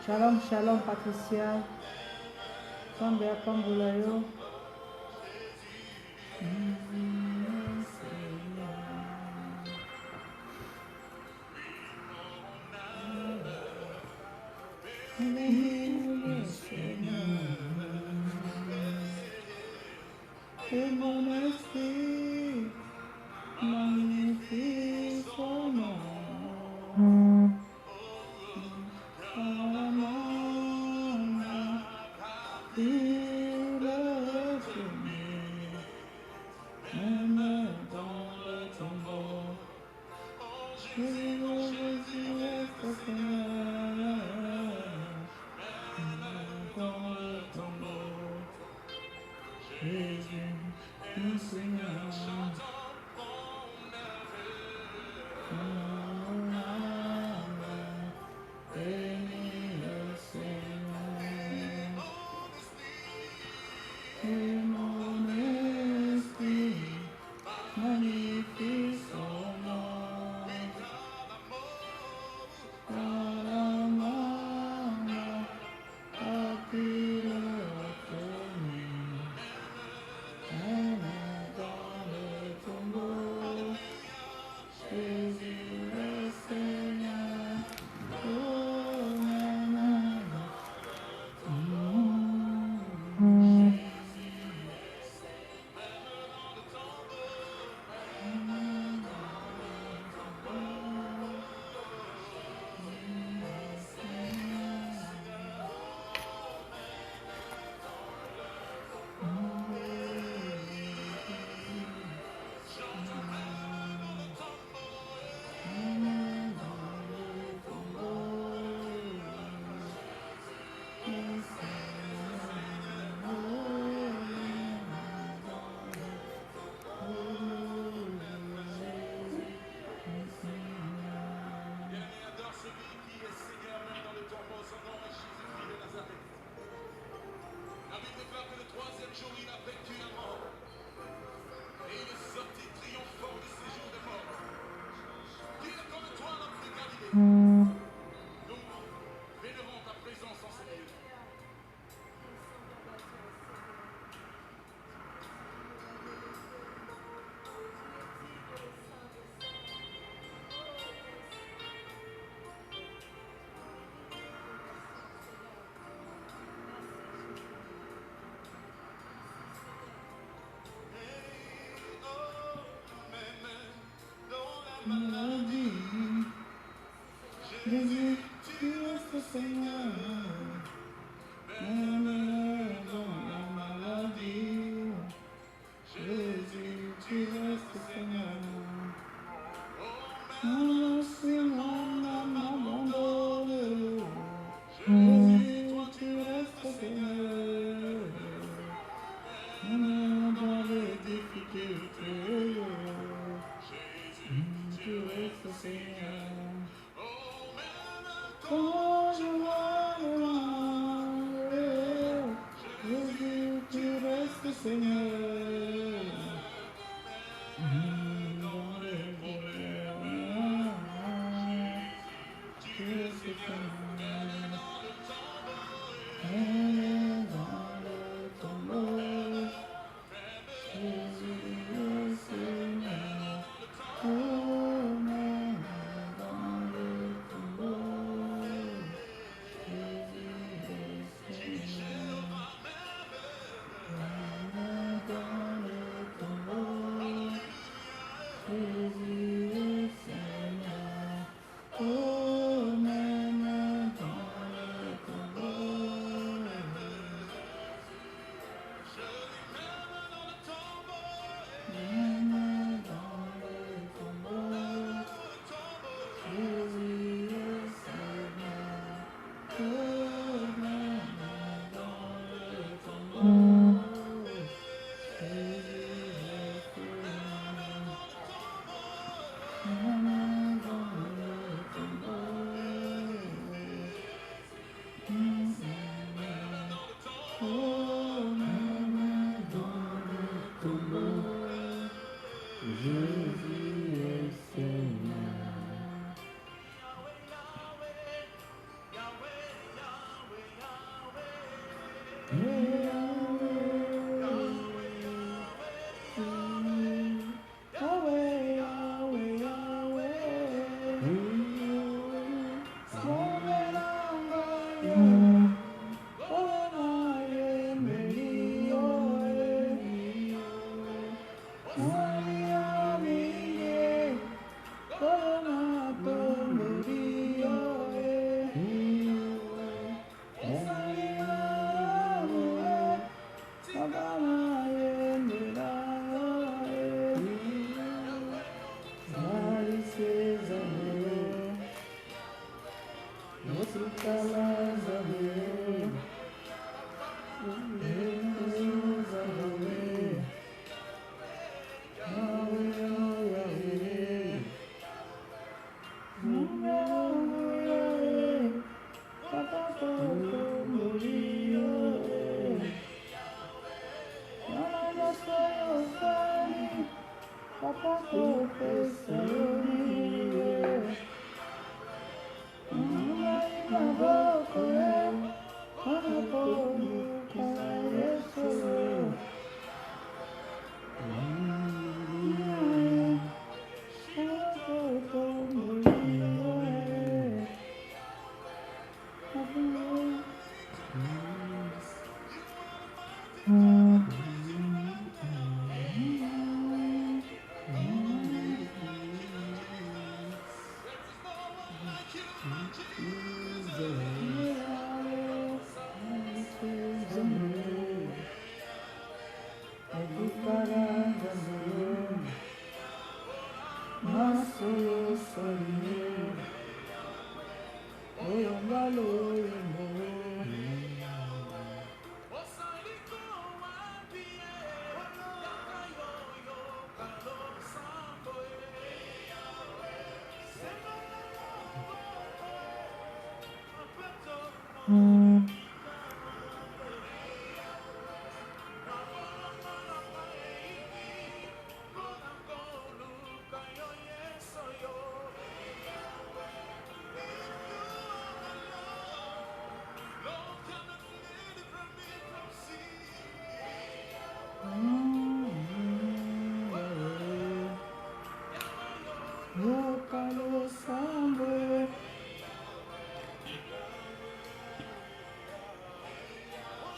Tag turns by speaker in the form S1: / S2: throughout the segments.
S1: Shalom, shalom, Patricia. Tombe Kambulayo. Et mon esprit magnifie son nom. Jésus, tu es ce Seigneur. Dans la maladie. Jésus, tu es ce Seigneur. Si mon âme abandonne. Jésus, toi tu restes Seigneur. Même dans les difficultés. Jésus, tu restes Seigneur. Seigneur.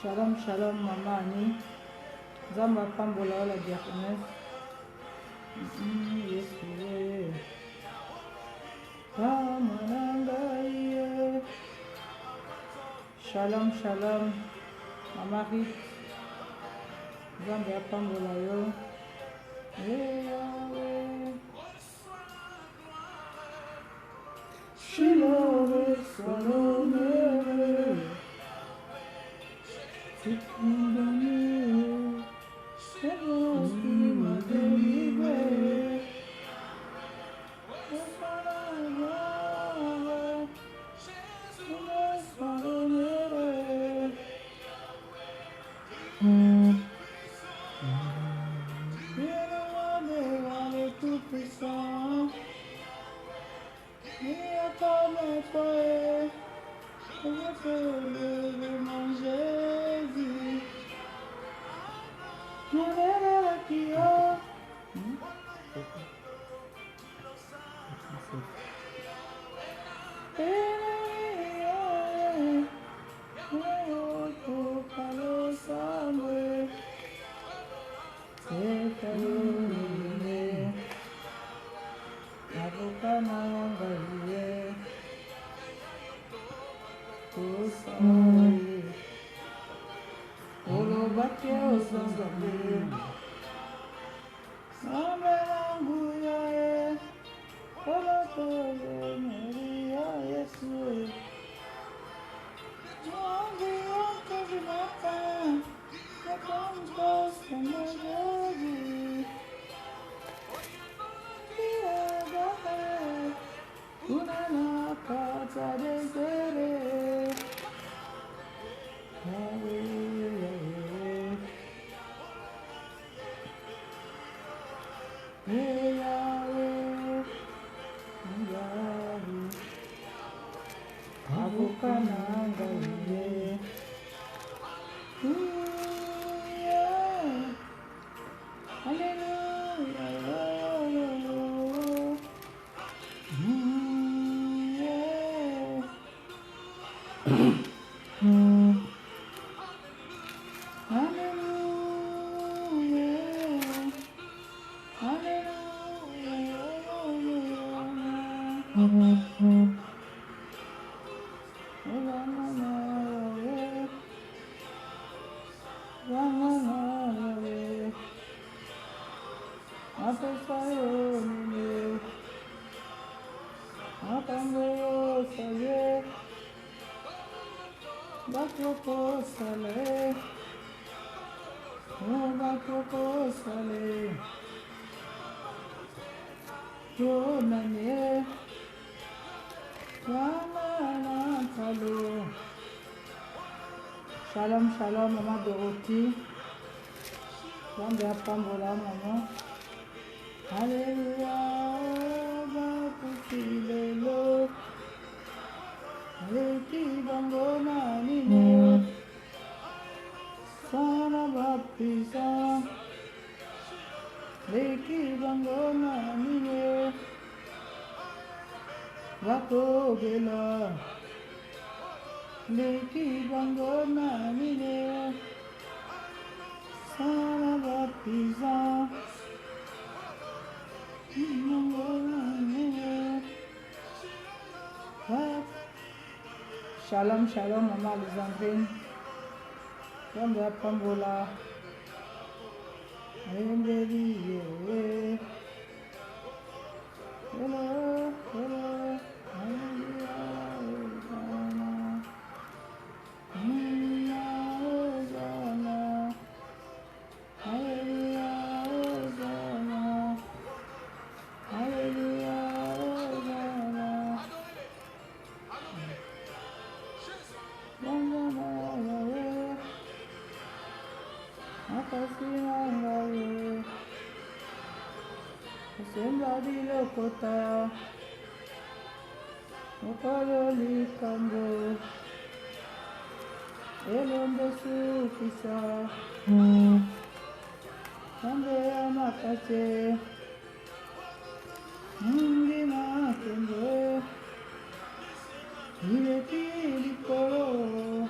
S2: Shalom, shalom, Mama Annie. Zamba Pambola, la diaconesse. Yes, oui. Shalom, shalom, Mama Rit. Zamba Pambola, yo. Shiloh, Salome. C'est condamné, c'est bon qui m'a délivré. Shalom, shalom, maman Dorothy. Wanda pambola, maman. Alléluia, bakukilelo. Aleki bambona nine. Sana bapisa. Leki bambona nine. Bakogela. Leki bambona nine. Sana bapisa. Shalom, shalom, maman Alexandrine. Wanda pambola. Hello, hello. Somebody lokota, okololi kambo, elombe sufisa, kambe amakase, mungi makembe, ileti likoro,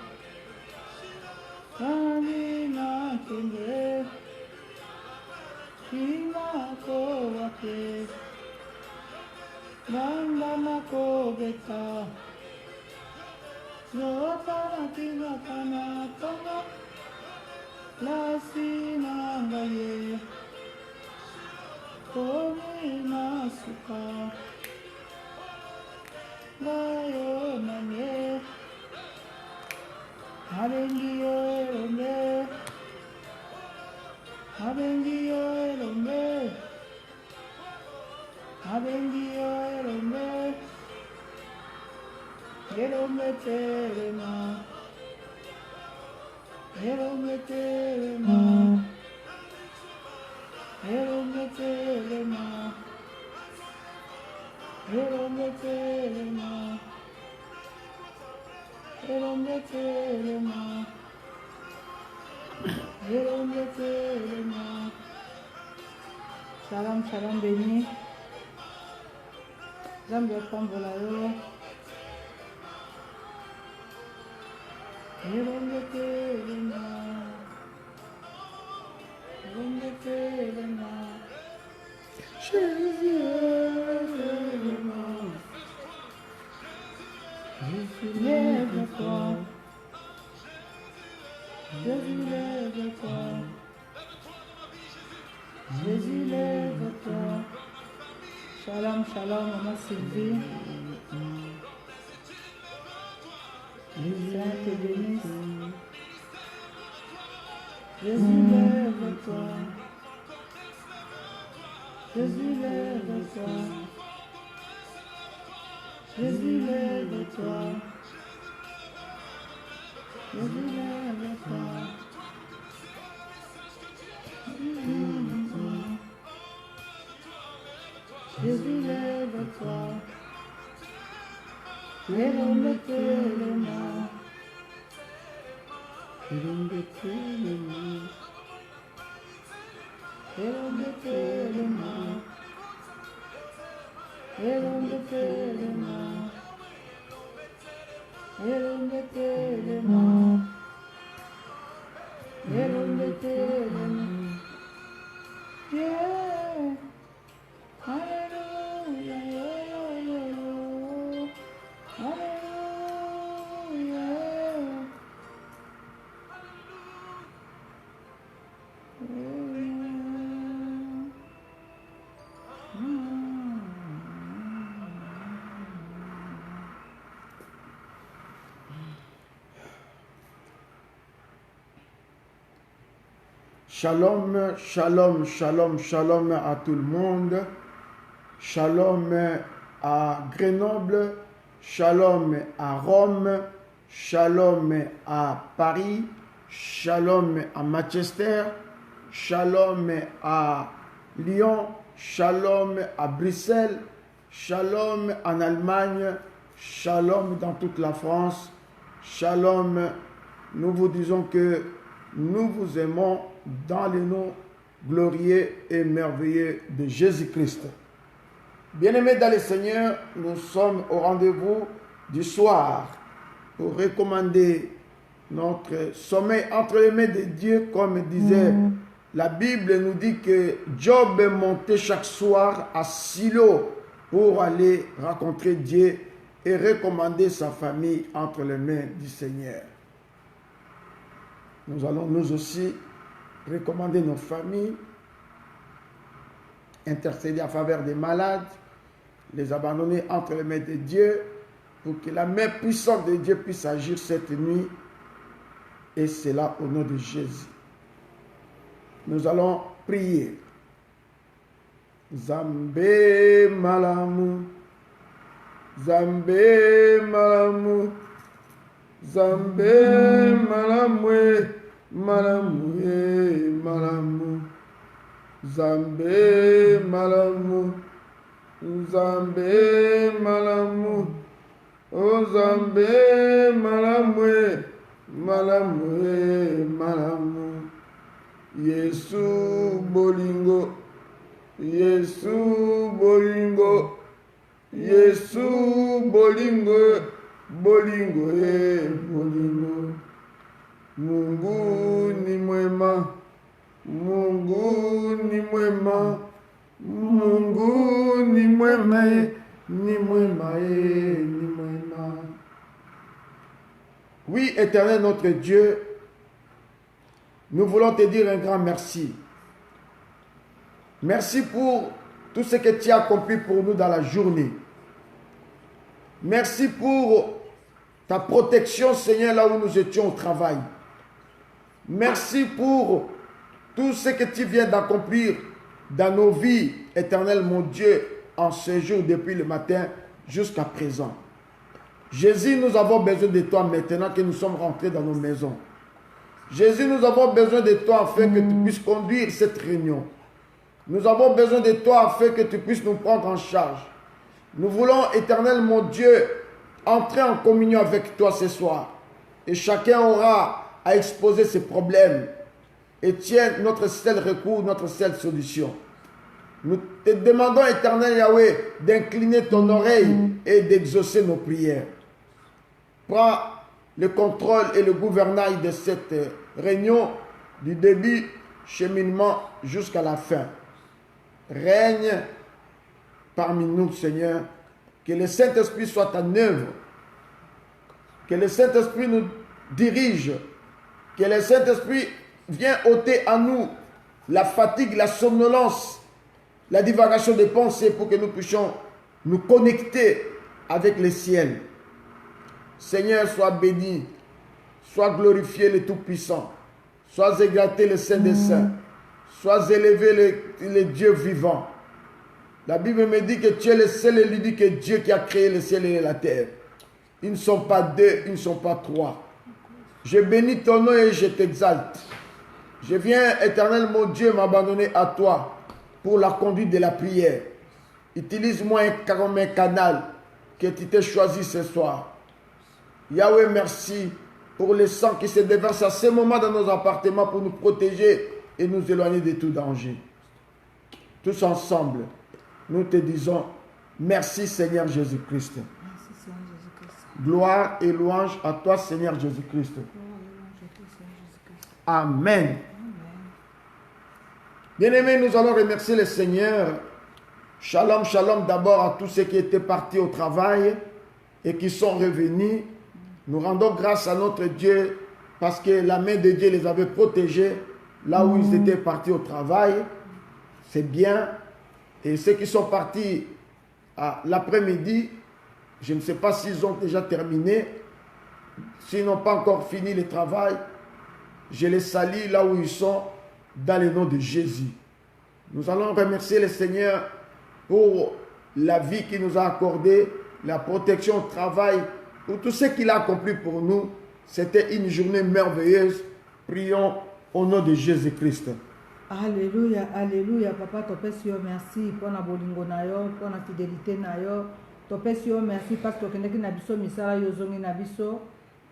S2: kami makembe. Kimako wake, Nanda mako beta, Yotana kinatana tana, Lasi nangaye, Komi nasuka, Layo nanye, Abengiyo erombe, Abengiyo erombe, Abengiyo erombe, erombe terema, erombe terema, erombe terema, erombe terema, erombe terema, erombe terema. Shalom, shalom béni. Zambi apambola yo. Irongekebena. Irongekebena.
S1: Jésus,
S2: Lève-toi. Jésus, lève-toi. Jésus, lève-toi. Shalom, shalom, maman Sylvie. Sainte et bénisse. Jésus, lève-toi. Jésus, lève-toi. Jésus, lève-toi. Jésus, lève-toi. Jésus, lève-toi. Irongekebena. Irongekebena. Irongekebena. Irongekebena. Irongekebena. Yeah. Hallelujah. Hallelujah.
S3: Shalom, shalom, shalom, shalom à tout le monde. Shalom à Grenoble. Shalom à Rome. Shalom à Paris. Shalom à Manchester. Shalom à Lyon. Shalom à Bruxelles. Shalom en Allemagne. Shalom dans toute la France. Shalom, nous vous disons que nous vous aimons dans le nom glorieux et merveilleux de Jésus-Christ. Bien-aimés dans le Seigneur, nous sommes au rendez-vous du soir pour recommander notre sommeil entre les mains de Dieu, comme disait la Bible, nous dit que Job est monté chaque soir à Silo pour aller rencontrer Dieu et recommander sa famille entre les mains du Seigneur. Nous allons nous aussi recommander nos familles, intercéder en faveur des malades, les abandonner entre les mains de Dieu pour que la main puissante de Dieu puisse agir cette nuit, et cela au nom de Jésus. Nous allons prier. Zambé malamu, Zambé malamu, Zambé malamu, malamu, malamu, Zambé malamu, Zambé malamu, oh Zambé malamu, malamu, malamu, Yesu bolingo, Yesu bolingo, Yesu bolingo, bolingo, bolingo. Mungu ni mwema, Mungu ni mwema, Mungu ni mwema, ni mwema, ni mwema. Oui, Éternel notre Dieu, nous voulons te dire un grand merci. Merci pour tout ce que tu as accompli pour nous dans la journée. Merci pour ta protection, Seigneur, là où nous étions au travail. Merci pour tout ce que tu viens d'accomplir dans nos vies, Éternel mon Dieu, en ce jour depuis le matin jusqu'à présent. Jésus, nous avons besoin de toi maintenant que nous sommes rentrés dans nos maisons. Jésus, nous avons besoin de toi afin que tu puisses conduire cette réunion. Nous avons besoin de toi afin que tu puisses nous prendre en charge. Nous voulons, Éternel mon Dieu, entrer en communion avec toi ce soir. Et chacun aura à exposer ses problèmes. Et tiens notre seul recours, notre seule solution. Nous te demandons, éternel Yahweh, d'incliner ton oreille et d'exaucer nos prières. Prends le contrôle et le gouvernail de cette réunion du début, cheminement jusqu'à la fin. Règne parmi nous, Seigneur. Que le Saint-Esprit soit en œuvre. Que le Saint-Esprit nous dirige. Que le Saint-Esprit vienne ôter à nous la fatigue, la somnolence, la divagation des pensées pour que nous puissions nous connecter avec le ciel. Seigneur, sois béni, sois glorifié le Tout-Puissant, sois exalté le Saint des Saints, sois élevé le Dieu vivant. La Bible me dit que tu es le seul et l'unique Dieu qui a créé le ciel et la terre. Ils ne sont pas deux, ils ne sont pas trois. Je bénis ton nom et je t'exalte. Je viens, éternel mon Dieu, m'abandonner à toi pour la conduite de la prière. Utilise-moi comme un canal que tu t'es choisi ce soir. Yahweh, merci pour le sang qui se déverse à ce moment dans nos appartements pour nous protéger et nous éloigner de tout danger. Tous ensemble, nous te disons merci Seigneur Jésus-Christ.
S2: Merci Seigneur Jésus-Christ.
S3: Gloire et louange à toi Seigneur Jésus-Christ.
S2: Gloire et louange à toi, Seigneur Jésus-Christ.
S3: Amen.
S2: Amen.
S3: Bien-aimés, nous allons remercier le Seigneur. Shalom, shalom d'abord à tous ceux qui étaient partis au travail et qui sont revenus. Nous rendons grâce à notre Dieu parce que la main de Dieu les avait protégés là où ils étaient partis au travail. C'est bien. Et ceux qui sont partis à l'après-midi, je ne sais pas s'ils ont déjà terminé. S'ils n'ont pas encore fini le travail, je les salue là où ils sont dans le nom de Jésus. Nous allons remercier le Seigneur pour la vie qu'il nous a accordée, la protection au travail, pour tout ce qu'il a accompli pour nous. C'était une journée merveilleuse. Prions au nom de Jésus-Christ.
S2: Alléluia, alléluia. Papa, topesi yo merci pour la bolingo na yo, pour la fidélité na yo. Topesi yo merci parce que tu na biso misala yo zongi na biso.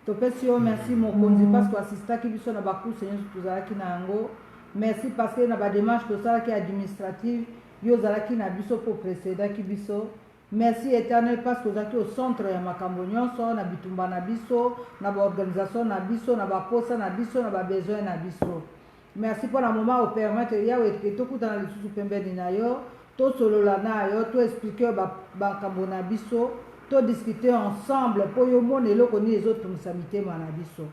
S2: Topesi yo merci mon konzi parce que assista ki biso na baku Seigneur tuzalaki na yango. Merci parce que na ba démarche to sala ki administrative yo zalaki na biso pour précéder ki biso. Merci éternel parce que vous êtes au centre ya makambo nyonso na bitumba na biso, na ba organisation na biso, na ba posa na biso, na ba besoin na biso. Merci pour le moment où permettre Yahweh que tout dans le sous pembeni na yo, tout solo la na yo, tout expliquer ba kambo na biso, tout discuter ensemble pour yo monde lo koni les autres musamité na biso.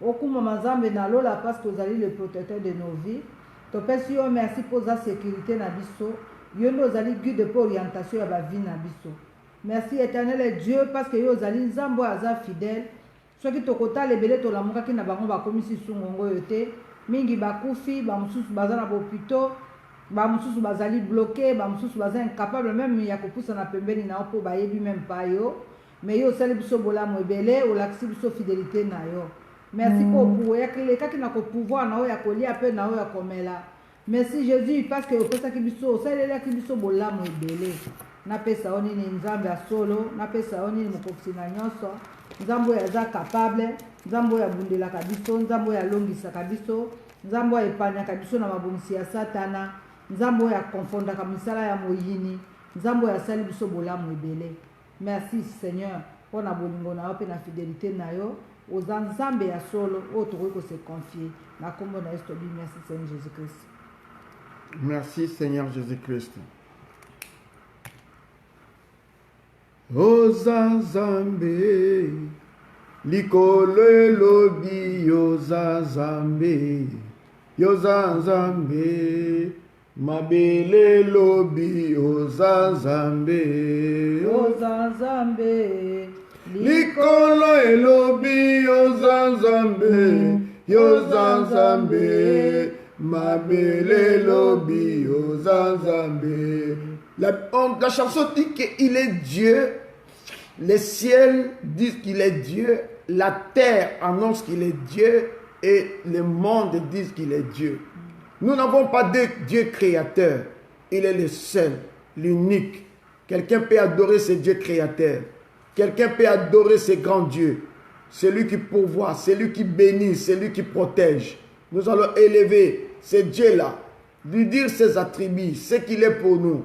S2: Okuma mazambe na lola parce que vous allez le protecteur de nos vies. To pesi yo merci pour la sécurité na biso. Yo nous allez guide pour orientation à la vie na biso. Merci éternel Dieu parce que yo allez nzambo aza fidèle. Ce qui tokota lebele to lamuka ki na bango ba komisi sungongo yote. Mingi bakufi, ba mususu baza na bopito, ba mususu bazali bloqué, ba mususu baza incapable même ya kopusa na pembeni na po ba yebi même pas yo. Mais yo sali biso bola mwebele, o laksi biso fidélité na yo. Merci pour ya kaki na ko pouvoir na yo ya kolia pe na yo ya komela. Merci Jésus parce que opesa ki biso, osalela ki biso bola mwebele. Na pesa oni ni nzambe ya solo, na pesa oni ni mokofisi na nyonso. Nzambo ya za capable, nzambo ya bundela kabiso, nzambo ya longisa kabiso, nzambo ya epanya kabiso na mabomisi ya satana, nzambo ya konfonda kamisala ya moyini, nzambo ya sali biso bolamu ebele. Merci Seigneur pour na bolingo na yo pe na fidélité na yo, aux nzambe ya solo o tokoki ko se confier. Na kombo na Yesu tobi merci Seigneur Jésus-Christ.
S3: Merci Seigneur Jésus-Christ. Ozazambe, likolo elobi yozazambe, yozazambe, mabele elobi yozazambe,
S2: Ozazambe,
S3: likolo elobi yozazambe, yozazambe, mabele elobi yozazambe. La chanson dit qu'il est Dieu, les ciels disent qu'il est Dieu, la terre annonce qu'il est Dieu et le monde dit qu'il est Dieu. Nous n'avons pas de Dieu créateur, il est le seul, l'unique. Quelqu'un peut adorer ce Dieu créateur, quelqu'un peut adorer ce grand Dieu, celui qui pourvoit, celui qui bénit, celui qui protège. Nous allons élever ce Dieu-là lui dire ses attributs, ce qu'il est pour nous.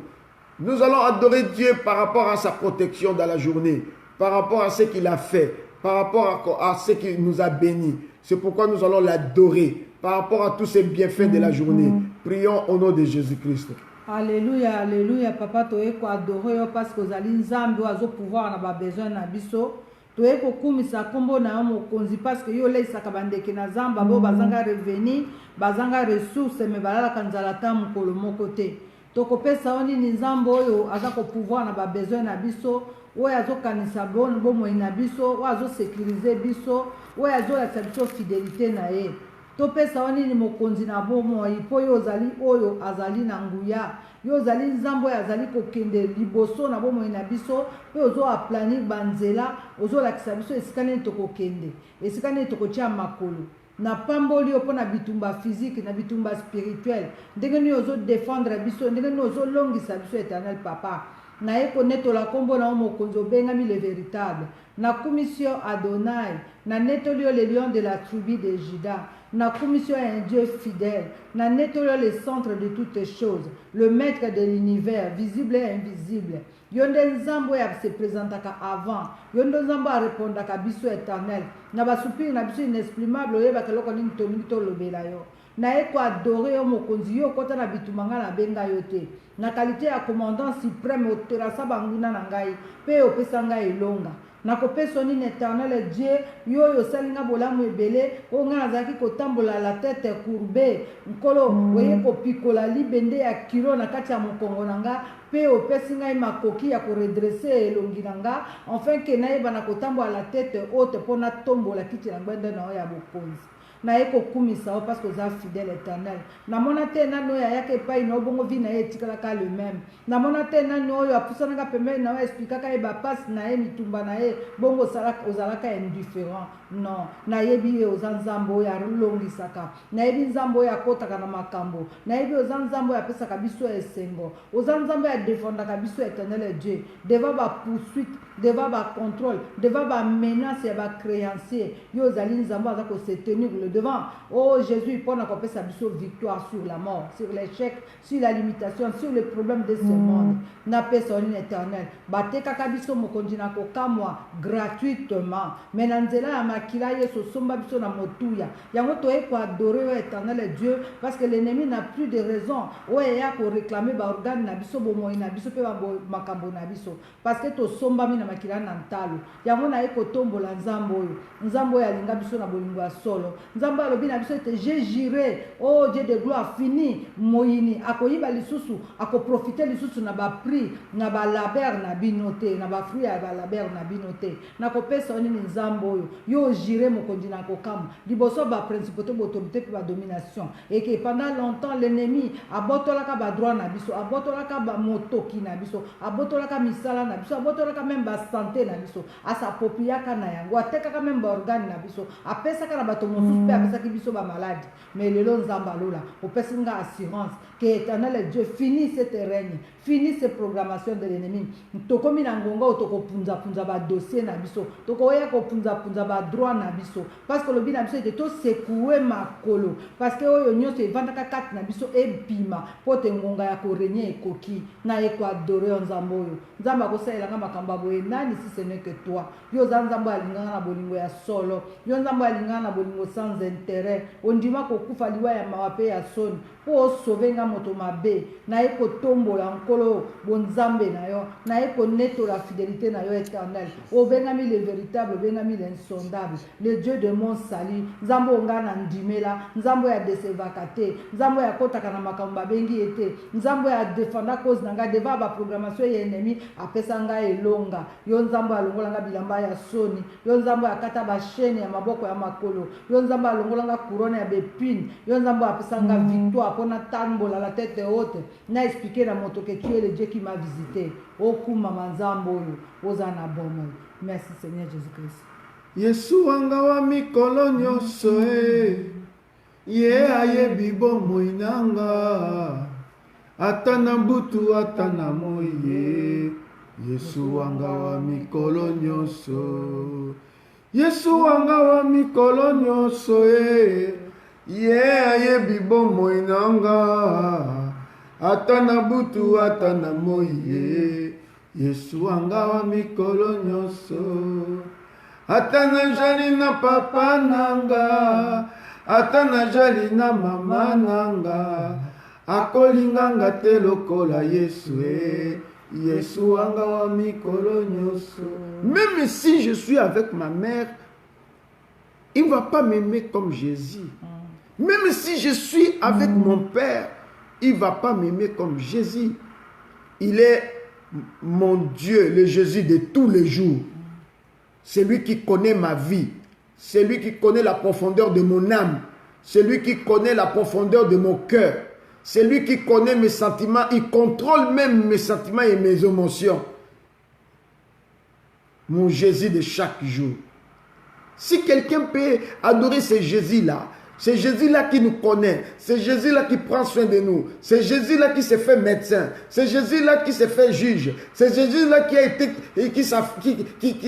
S3: Nous allons adorer Dieu par rapport à sa protection dans la journée, par rapport à ce qu'il a fait, par rapport à ce qu'il nous a bénis. C'est pourquoi nous allons l'adorer par rapport à tous ces bienfaits de la journée. Prions au nom de Jésus-Christ.
S2: Alléluia, alléluia, papa, tu es adoré parce que vous allez nzambe oiseau pouvoir na ba besoin na biso. Tu es kokumisa kombo na mo konzi parce que yo leisa kabandeke na zamba bo bazanga reveni, bazanga ressources mais balala kanzala ta mukolo moko te. Tokopesa oni nzambe oyo aza ko pouvoir na ba besoin na biso. Oyo azokanisa bomoi na biso, oyo azosécuriser biso, oyo azolakisa biso fidélité na ye. Topesa oni ni mokonzi na bomoi po yo ozali oyo azali na nguya. Yo ozali nzambe oyo azali kokende liboso na bomoi na biso pe ozoaplanir banzela, ozolakisa biso esika nini tokokende, esika nini tokotia makolo. Na pamboli yo pona bitumba physique na bitumba spirituel. Ndenge nini ozodéfendre biso, ndenge nini ozolongisa biso éternel papa. Na ye koneto la kombo na mokonzi obengami le véritable. Na commission Adonai, na netolio le lion de la tribu de Juda. Na commission un Dieu fidèle. Na netolio le centre de toutes choses, le maître de l'univers, visible et invisible. Yonde nzambo ya se présentaka avant. Yonde nzambo a répondaka biso éternel. Na basupiri na biso inexprimable oyeba keloko nini tomini tolobela yo. Na ye ko adoré yo mokonzi yo kota na bitumanga na benga yo te. Na qualité ya commandant suprême oterasa banguna na ngai pe opesa ngai elonga. Na kopesa nini éternel Dieu yo yo salinga bolamu ebele o nga nazaki kotambola la tête courbée nkolo oye kopikola libende ya kilo na kati ya mokongo nanga pe opesi ngai makoki ya koredresser elongi nanga enfin ke nayeba na kotambola la tête haute pona tombola kiti na gbende na ya bokonzi. Na eko kumisa o parce que za fidèle éternel. Na mona te na no ya yake epai na obongo vi na ye etikala le même. Na mona te na no oyo apusanaka pembeni na yo expliquaka ye bapasi na ye mitumba na ye bongo ozalaka indifférent. Non, na yebi ye oza nzambe oyo alongisaka. Na yebi nzambe oyo akotaka na makambo. Na yebi oza nzambe oyo apesaka biso esengo. Oza nzambe oyo adefendaka biso éternel Dieu. Devant ba poursuite, devant ba contrôle, devant ba menace ya ba créancier. Yo ozali nzambe aza ko se tenir le devant. Oh Jésus, pour nous sa victoire sur la mort, sur l'échec, sur la limitation, sur les problèmes de ce monde. Na personne éternelle. Bate kakabiso mokondina ko kamwa gratuitement. Menanzela ya makila yeso somba biso na motuya. Yango to e ko adorer éternel Dieu parce que l'ennemi n'a plus de raison. Ouais ya ko réclamer ba organe na biso bomo na biso pe ba makambo na biso parce que to somba mi na makila na ntalo. Yango na e ko tombola nzambo oyo. Nzambo ya linga biso na bolingo ya solo. Nzambo alobi na biso ete j'ai juré, oh Dieu de gloire fini moyini akoyiba lisusu akoprofiter lisusu na ba prix na ba labeur na binote na ba fruit ya ba labeur na binote na kopesa nini nzambo oyo yo juré mokonzi na kokam liboso ba principauté autorité pe ba domination et que pendant longtemps l'ennemi abotolaka ba droit na biso abotolaka ba motoki na biso abotolaka misala na biso abotolaka même ba santé na biso asapopiaka na yango atekaka même ba organe na biso apesaka na bato mosusu pe apesaki biso ba malade mais lelo nzamba lola opesi nga assurance que éternel Dieu finit cette règne finit cette programmation de l'ennemi tokomi na ngonga tokopunza punza ba dossier na biso tokoya kopunza punza ba droit na biso parce que le bina biso était to secouer makolo parce que oyo nyonso evandaka kati na biso ebima pote ngonga ya ko régner ekoki na eko adorer nzambo oyo nzamba kosalela makambo boye nani si ce n'est que toi yo nzambo alingana na bolingo ya solo yo nzambo alingana na bolingo sans intérêt ondima kokufa liwa ya mawape ya soni po sauver nga moto mabe na eko tombola nkolo bonzambe na yo na eko neto la fidélité na yo éternel obengami le véritable obengami l'insondable le Dieu de mon salut nzambo ngana ndimela nzambo ya desevaka te nzambo ya kotaka na makambo bengi ete nzambo ya défendre cause nanga devant ba programmation ya ennemi apesa nga elonga yo nzambo alongola nga bilamba ya soni yo nzambo akata ba chaîne ya maboko ya makolo yo nzambo alongola nga couronne ya bépine yo nzambo apesa nga victoire pona tambola la tête haute na expliquer na moto que tu es le Dieu qui m'a visité okuma manzambo oyo ozana bomo. Merci Seigneur Jésus-Christ.
S3: Yesu wanga wa mikolo nyonso ye ayebi bomoi nanga ata na mbutu ata na moye. Yesu wanga wa mikolo nyonso Yesu wanga wa mikolo nyonso ye ayebi bomoi nanga ata na butu ata na moi ye Yesu wanga wa mikolo nyonso ata najali na papa nanga ata najali na mama nanga akolinganga te lokola Yesu Yesu wanga wa mikolo nyonso. Même si je suis avec ma mère, il ne va pas m'aimer comme Jésus. Même si je suis avec mon père, il ne va pas m'aimer comme Jésus. Il est mon Dieu, le Jésus de tous les jours. C'est lui qui connaît ma vie. C'est lui qui connaît la profondeur de mon âme. C'est lui qui connaît la profondeur de mon cœur. C'est lui qui connaît mes sentiments. Il contrôle même mes sentiments et mes émotions. Mon Jésus de chaque jour. Si quelqu'un peut adorer ce Jésus-là, c'est Jésus-là qui nous connaît. C'est Jésus-là qui prend soin de nous. C'est Jésus-là qui s'est fait médecin. C'est Jésus-là qui s'est fait juge. C'est Jésus-là qui a été, qui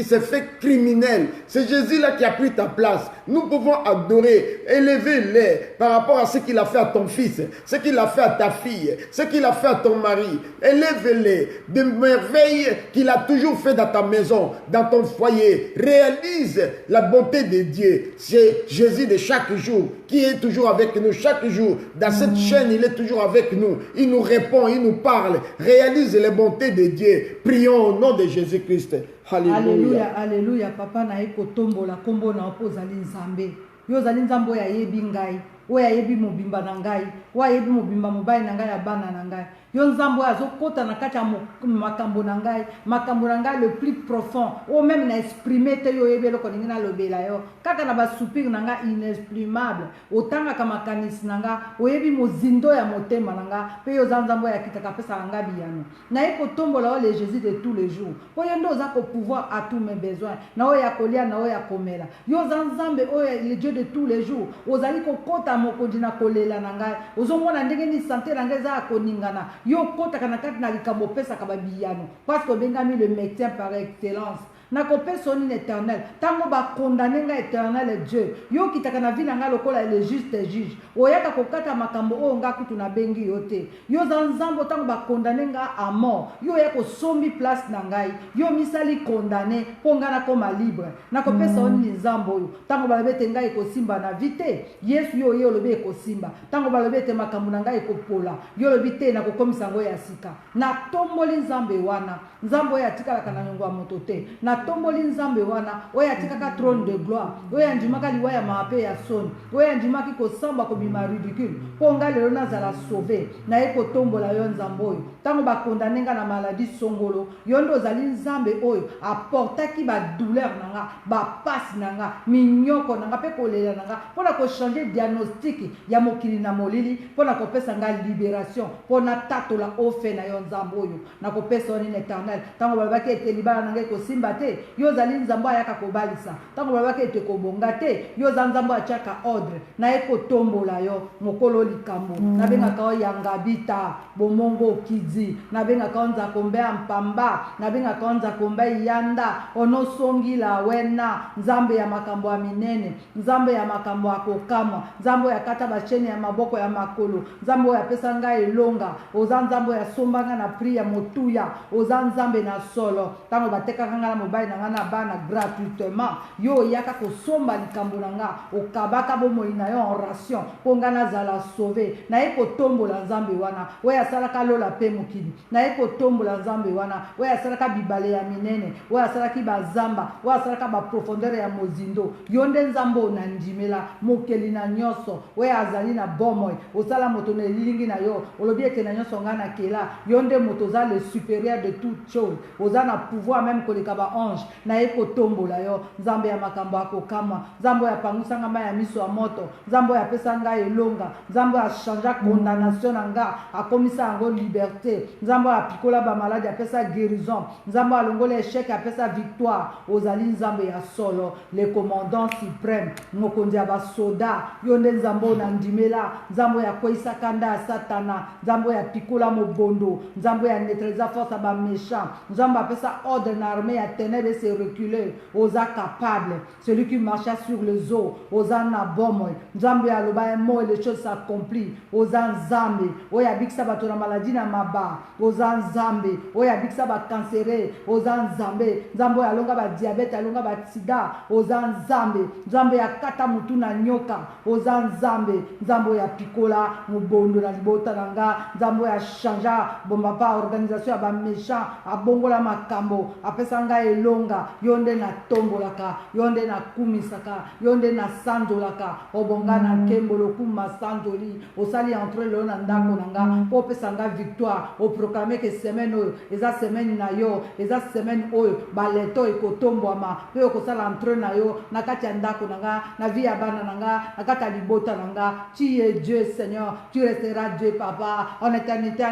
S3: s'est fait criminel. C'est Jésus-là qui a pris ta place. Nous pouvons adorer, élever-les par rapport à ce qu'il a fait à ton fils, ce qu'il a fait à ta fille, ce qu'il a fait à ton mari. Élève-les de merveilles qu'il a toujours fait dans ta maison, dans ton foyer. Réalise la bonté de Dieu. C'est Jésus de chaque jour qui est toujours avec nous chaque jour. Dans cette chaîne, il est toujours avec nous. Il nous répond, il nous parle. Réalise les bontés de Dieu. Prions au nom de Jésus-Christ. Alléluia.
S2: Alléluia, alléluia. Papa na eko tombo la kombo na opo zali nzambe. Yo zali nzambe ya yebi ngai. Oya yebi mobimba na ngai. Oya yebi mobimba mobali na ngai ya bana na ngai. Yo nzambe azokota na kati ya makambo na ngai. Makambo na ngai le plus profond. O même na exprimer te yo yebi eloko ningi na lobela yo. Kaka na basupir na ngai inexprimable. Otanga ka makanisi na ngai. Oyebi mozindo ya motema na ngai. Pe yo nzambe ya kitaka pesa na ngai biyano. Na eko tombo la le Jésus de tous les jours. Po yo ndo ozako pouvoir à tous mes besoins. Na oya kolia na oya komela. Yo nzambe oya le Dieu de tous les jours. Ozali kokota mokonzi na kolela na ngai. Ozomona ndenge ni santé na ngai za koningana. Yo kota kana kati na likambo pesa ka babiyano. Parce que bengami le médecin par excellence. Na kopé soni éternel. Tango ba condamner nga éternel Dieu. Yo kitaka na vie na nga lokola le juste juge. Oyaka kokata makambo o nga kutu na bengi yote. Yo zanzambo tango ba condamner nga à mort. Yo yako sombi place na ngai. Yo misali condamné ponga na koma libre. Na kopé soni nzambo yo. Tango ba lebete ngai ko simba na vite. Yesu yo yo lobe ko simba. Tango ba lebete makambo na ngai ko pola. Yo lobite na kokomisa ngo ya sika. Na tomboli nzambe wana. Nzambo ya tikala kana ngwa motote. Na tomboli nzambe wana oya tikaka trône de gloire oya ndimaka liwa ya mape ya soni oya ndimaki kosamba kobima ridicule ponga lelo nazala sauvé na eko tombola yo nzambe oyo tango bakondane nga na maladie songolo yo ndo ozali nzambe oyo aportaki badouleur na nga bapasi na nga minyoko na nga mpe kolela na nga mpona kochange diagnostique ya mokili na molili mpona kopesa nga libération mpona tatola ofe na yo nzambe oyo na kopesa yo nini éternel tango balobaki ete libala na ngai kosimba te yo zali nzambe ayaka kobalisa tango balobaki ete kobonga te yo za nzambe atiaka ordre na eko tombola yo mokolo likambo nabengaka yo yanga bita bomongo okidi nabengaka yo nzakombe ya mpamba nabengaka yo nzakombe yanda onosongila wena nzambe ya makambo ya minene nzambe ya makambo ya kokamwa nzambe ya kata bachene ya maboko ya makolo nzambe oyo apesa ngai elonga oza nzambe ya sombanga na pri ya motuya oza nzambe na solo tango batekaka nga na mobali na nga na bana gratuitement yo oyaka kosomba likambo na nga okabaka bomoi na yo en ration mpo nga nazala sauvé naye kotombola nzambe wana oyo asalaka lola mpe mokili naye kotombola nzambe wana oyo asalaka bibale ya minene oyo asalaki bazamba oyo asalaka baprofondeur ya mozindo yo nde nzambe oyo nandimela mokeli na nyonso oyo azali na bomoi osala moto na elilingi na yo olobi ete na nyonso nga na kela yo nde moto oza le supérieur de toute chose oza na pouvoir même koleka baange naye kotombola yo nzambe ya makambo akokamwa nzambe oyo apangwisanga mai ya miso ya moto nzambe oyo apesa ngai elonga nzambe oyo achangea condamnation na nga akomisa yango liberté nzambe oyo apikola bamaladi apesa guérison nzambe oyo alongola échec apesa victoire ozali nzambe ya solo le commandant suprême mokonzi ya basoda yo nde nzambe oyo nandimela nzambe oyo akweyisaka nda ya satana nzambe oyo apikola mobondo nzambe oyo aneutraliza force ya baméchant nzambe apesa ordre na armée ya ténèbre jamais de se reculer, osa capable, celui qui marcha sur les eaux, osa nabomo, Nzambe aloba un mot et les choses s'accomplissent, osa Nzambe, oya biksa bato na maladie na maba, osa Nzambe, oya biksa ba cancéré, osa Nzambe, Nzambe alonga ba diabète, alonga ba sida, osa Nzambe, Nzambe ya kata mutu na nyoka, osa Nzambe, Nzambe ya pikola, mubondo na libota nanga, Nzambe ya chanja, bomba pa organisation ya ba méchant, abongola makambo, apesanga elonga, yonde na tombolaka, yonde na kumisaka, yonde na sandolaka, obonga na kembolo kuma sandoli, osali entre le na ndako nanga, po pesanga victoire, o proclamer que semaine oyo, eza semaine na yo, eza semaine oyo, baleto ekotombwama, pe okosala entre na yo, na kati ya ndako nanga, na vie ya bana nanga, na kati ya libota nanga, tu es Dieu Seigneur, tu resteras Dieu Papa, en éternité,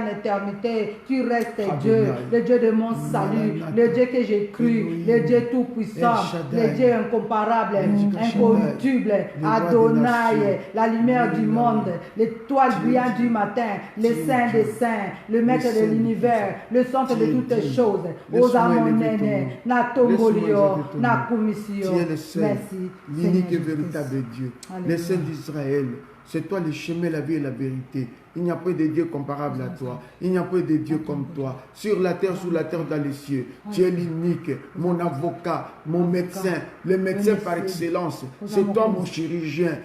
S2: tu restes Dieu, le Dieu de mon salut, le Dieu que j'ai cru, le Dieu tout puissant, le Dieu incomparable, incorruptible, Adonai, la lumière du monde, l'étoile brillante du matin, le saint des saints, le maître de l'univers, le centre de toutes les choses, osa monene, na tombolio, na commission.
S3: Tu es le seul,
S2: Merci,
S3: l'unique et
S2: Seigneur
S3: véritable Dieu,
S2: Alléluia.
S3: le Saint d'Israël. C'est toi le chemin, la vie et la vérité. Il n'y a pas de Dieu comparable à toi. Il n'y a pas de Dieu comme toi. Sur la terre, sous la terre, dans les cieux. Tu es l'unique, mon avocat, mon médecin, le médecin par excellence. C'est toi mon chirurgien.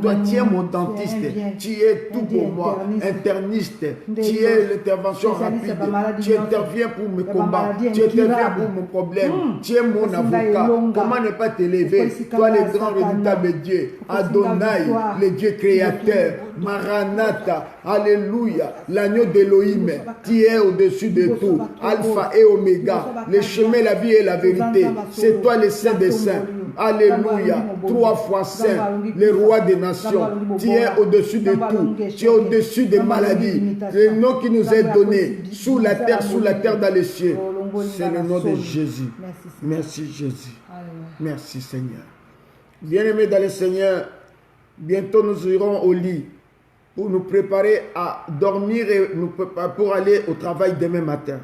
S3: Toi, tu es mon dentiste. Tu es tout pour moi. Interniste. Tu es l'intervention rapide. Tu interviens pour me combattre. Tu interviens pour mon problème. Tu es mon avocat. Comment ne pas t'élever? Toi, le grand redoutable Dieu. Adonai, le Dieu créateur. Maranatha. Alléluia, l'agneau d'Élohim, tu es au-dessus de tout, Alpha et Oméga, le chemin, la vie et la vérité, c'est toi le Saint des Saints. Alléluia, 3 fois Saint, le roi des nations, tu es au-dessus de tout, tu es au-dessus des maladies, le nom qui nous est donné, sous la terre, dans les cieux, c'est le nom de Jésus. Merci Jésus, merci Seigneur. Bien-aimés dans le Seigneur, bientôt nous irons au lit, pour nous préparer à dormir et nous préparer pour aller au travail demain matin.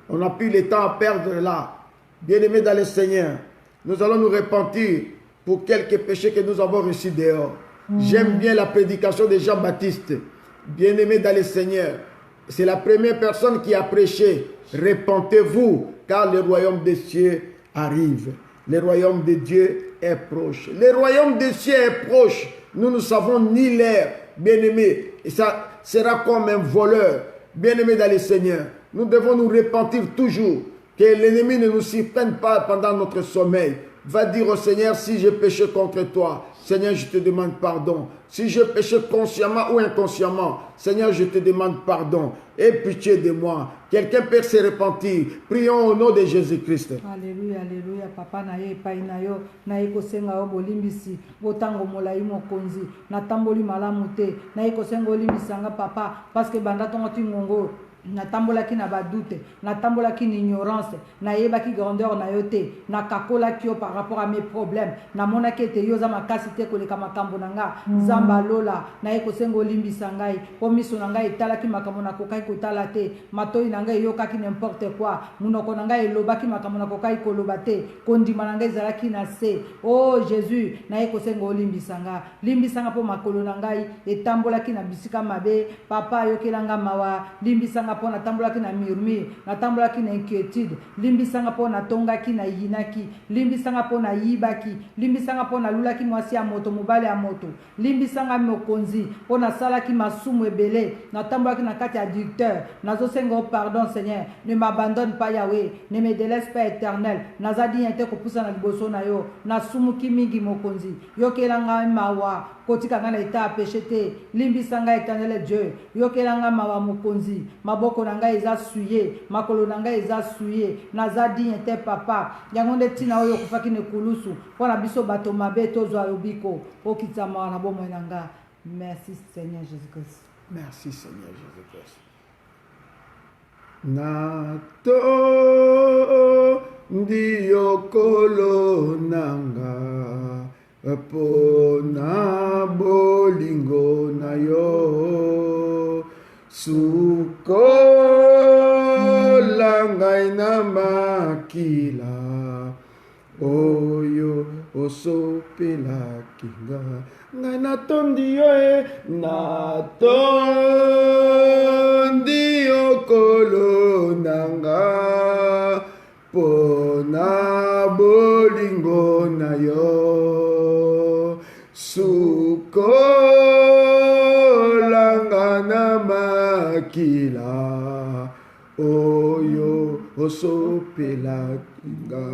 S3: On n'a plus le temps à perdre là. Bien-aimés dans le Seigneur, nous allons nous repentir pour quelques péchés que nous avons reçus dehors. J'aime bien la prédication de Jean-Baptiste. Bien-aimés dans le Seigneur, c'est la première personne qui a prêché. Repentez-vous, car le royaume des cieux arrive. Le royaume de Dieu est proche. Le royaume des cieux est proche. Nous ne savons ni l'heure. Bien-aimés, et ça sera comme un voleur. Bien-aimés dans le Seigneur, nous devons nous repentir toujours, que l'ennemi ne nous surprenne pas pendant notre sommeil. Va dire au Seigneur, si j'ai péché contre toi, Seigneur, je te demande pardon. Si j'ai péché consciemment ou inconsciemment, Seigneur, je te demande pardon. Aie pitié de moi. Quelqu'un peut se repentir. Prions au nom de Jésus-Christ.
S2: Alléluia, alléluia. Papa na ye epai na yo, na ye kosenga yo bolimbisi, botango molai mokonzi, na tamboli malamu te, na ye kosenga olimbisanga papa, parce que banda tongo tingongo, na tambolaki na badoute, na tambolaki na ignorance, na yebaki grandeur na yo te, na kakolaki yo par rapport à mes problèmes, na monaki ete yo za makasi te koleka makambo na nga, zamba lola, na ye kosenga olimbisa ngai, po miso na ngai etalaki makambo na kokaki kotala te, matoi na ngai eyokaki n'importe quoi, munoko na ngai elobaki makambo na kokaki koloba te, kondima na ngai ezalaki na se. Oh Jésus, na ye kosenga olimbisa nga, limbisa nga po makolo na ngai etambolaki na bisika mabe, papa yokelanga mawa, limbisa nga po natambolaki na murmure, natambolaki na inquiétude, limbisanga po natongaki na yinaki, limbisanga po na yibaki, limbisanga po nalulaki mwasi ya moto mobali ya moto, limbisanga mokonzi po nasalaki masumu ebele, natambolaki na kati ya dicteur, nazosenga pardon Seigneur, ne m'abandonne pas Yahweh, ne me délaisse pas éternel, nazadi yente kopusa na liboso na yo, nasumuki mingi mokonzi, yokelanga mawa, kotika nga na eta péché te, limbisanga éternel Dieu, yokelanga mawa mokonzi, maboko na ngai eza suye, makolo na ngai eza suye, nazadi yente papa, yango nde tina oyo kufaki ne kulusu, pona biso bato mabe tozwa yobiko, okitama na bomo na nga. Merci Seigneur Jésus-Christ.
S3: Merci Seigneur Jésus-Christ. Nato ndio kolo nanga pona bolingo na yo suko langai na makila oyo osopelaki nga ngai natondi yo e natondi yo kolo na nga pona bolingo na yo sukolanga na makila oyo osopelaki nga.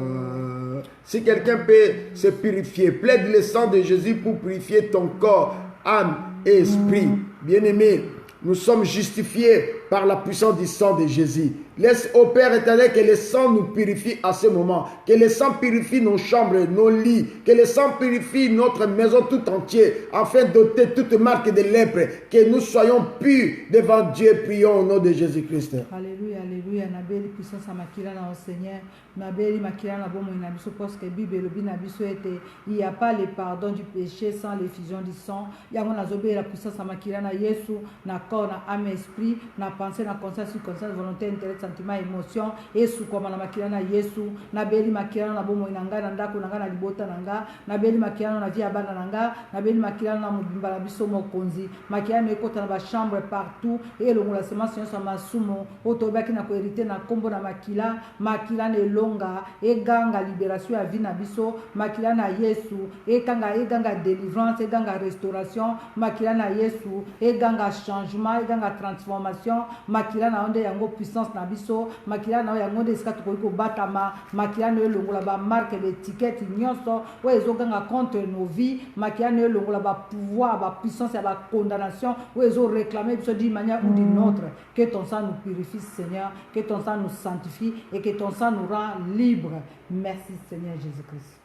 S3: Si quelqu'un peut se purifier, plaide le sang de Jésus pour purifier ton corps, âme et esprit. Bien-aimé, nous sommes justifiés par la puissance du sang de Jésus. Laisse au Père éternel que le sang nous purifie à ce moment. Que le sang purifie nos chambres, nos lits. Que le sang purifie notre maison tout entière. Afin d'ôter toute marque de lèpre. Que nous soyons purs devant Dieu. Prions au nom de Jésus-Christ.
S2: Alléluia, alléluia. Nabeli puissance à makila na au Seigneur. Nabeli makila na bomo inabiso parce que Bible le binabiso était. Il n'y a pas le pardon du péché sans l'effusion du sang. Il y a mon azobé la puissance à makila na Yesu, na corps, na âme, esprit, na pensée, na conscience, subconscience, volonté, intellect, sentiment, émotion. Yesu kwa na makila na Yesu. Nabeli makila na bomo inanga na ndako nanga na libota nanga. Nabeli makila na vie abana nanga. Nabeli makila na mubimba la biso mokonzi. Makila na ekota na ba chambre partout. Et le la semence sur ma sumo. Otobaki na ko hériter na kombo na makila. Makila ne longa. Eganga libération à vie na biso. Makila na Yesu. Eganga délivrance. Eganga restauration. Makila na Yesu. Eganga changement. Eganga transformation. Makila na onde yango puissance na biso. Makila na yango de ska ko batama. Makila ne longola ba marque l'étiquette nyonso. Ouais ezoganga contre nos vies. Makila ne longola ba pouvoir, ba puissance et ba condamnation. Ouais ezo réclamer biso d'une manière ou d'une autre. Que ton sang nous purifie, Seigneur. Que ton sang nous sanctifie et que ton sang nous rend libres. Merci, Seigneur Jésus-Christ.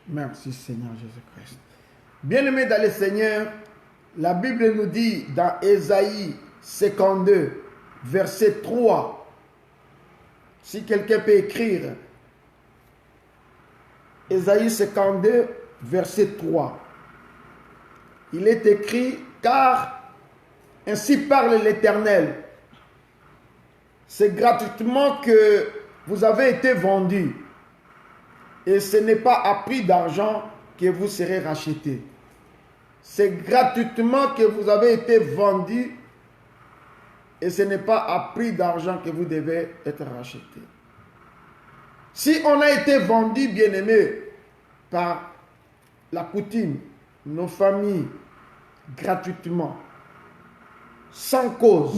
S3: Merci, Seigneur Jésus-Christ. Bien-aimés dans le Seigneur, la Bible nous dit dans Ésaïe 52, verset 3, si quelqu'un peut écrire, Ésaïe 52, verset 3, il est écrit, car ainsi parle l'Éternel, c'est gratuitement que vous avez été vendus, et ce n'est pas à prix d'argent que vous serez rachetés. C'est gratuitement que vous avez été vendus, et ce n'est pas à prix d'argent que vous devez être rachetés. Si on a été vendu, bien-aimé, par la coutume, nos familles, gratuitement, sans cause,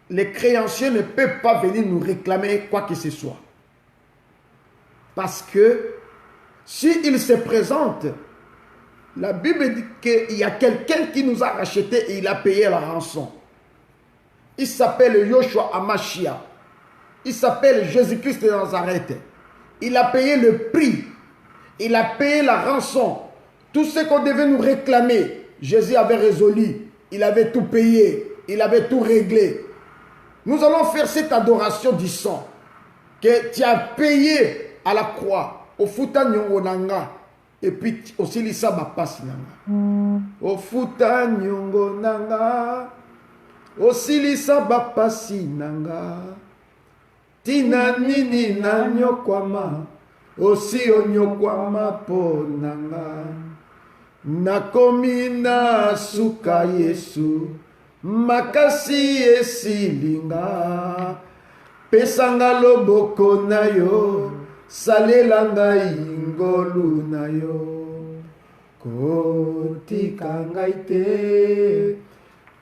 S3: les créanciers ne peuvent pas venir nous réclamer quoi que ce soit. Parce que s'ils se présentent, la Bible dit qu'il y a quelqu'un qui nous a rachetés et il a payé la rançon. Il s'appelle Yoshua Amashia. Il s'appelle Jésus-Christ de Nazareth. Il a payé le prix. Il a payé la rançon. Tout ce qu'on devait nous réclamer, Jésus avait résolu. Il avait tout payé. Il avait tout réglé. Nous allons faire cette adoration du sang que tu as payé à la croix. Au futa nyongo nanga. Et puis aussi lisa bapas nanga. Au futa nyongo nanga. Aussi lisa bapasi nanga. Tina nini na nyokwama. Aussi onyokwama po nanga. Nakomi na suka Yesu. Makasi esilinga. Pesanga loboko na yo. Salela ngai ngolu na yo. Kotika ngai te.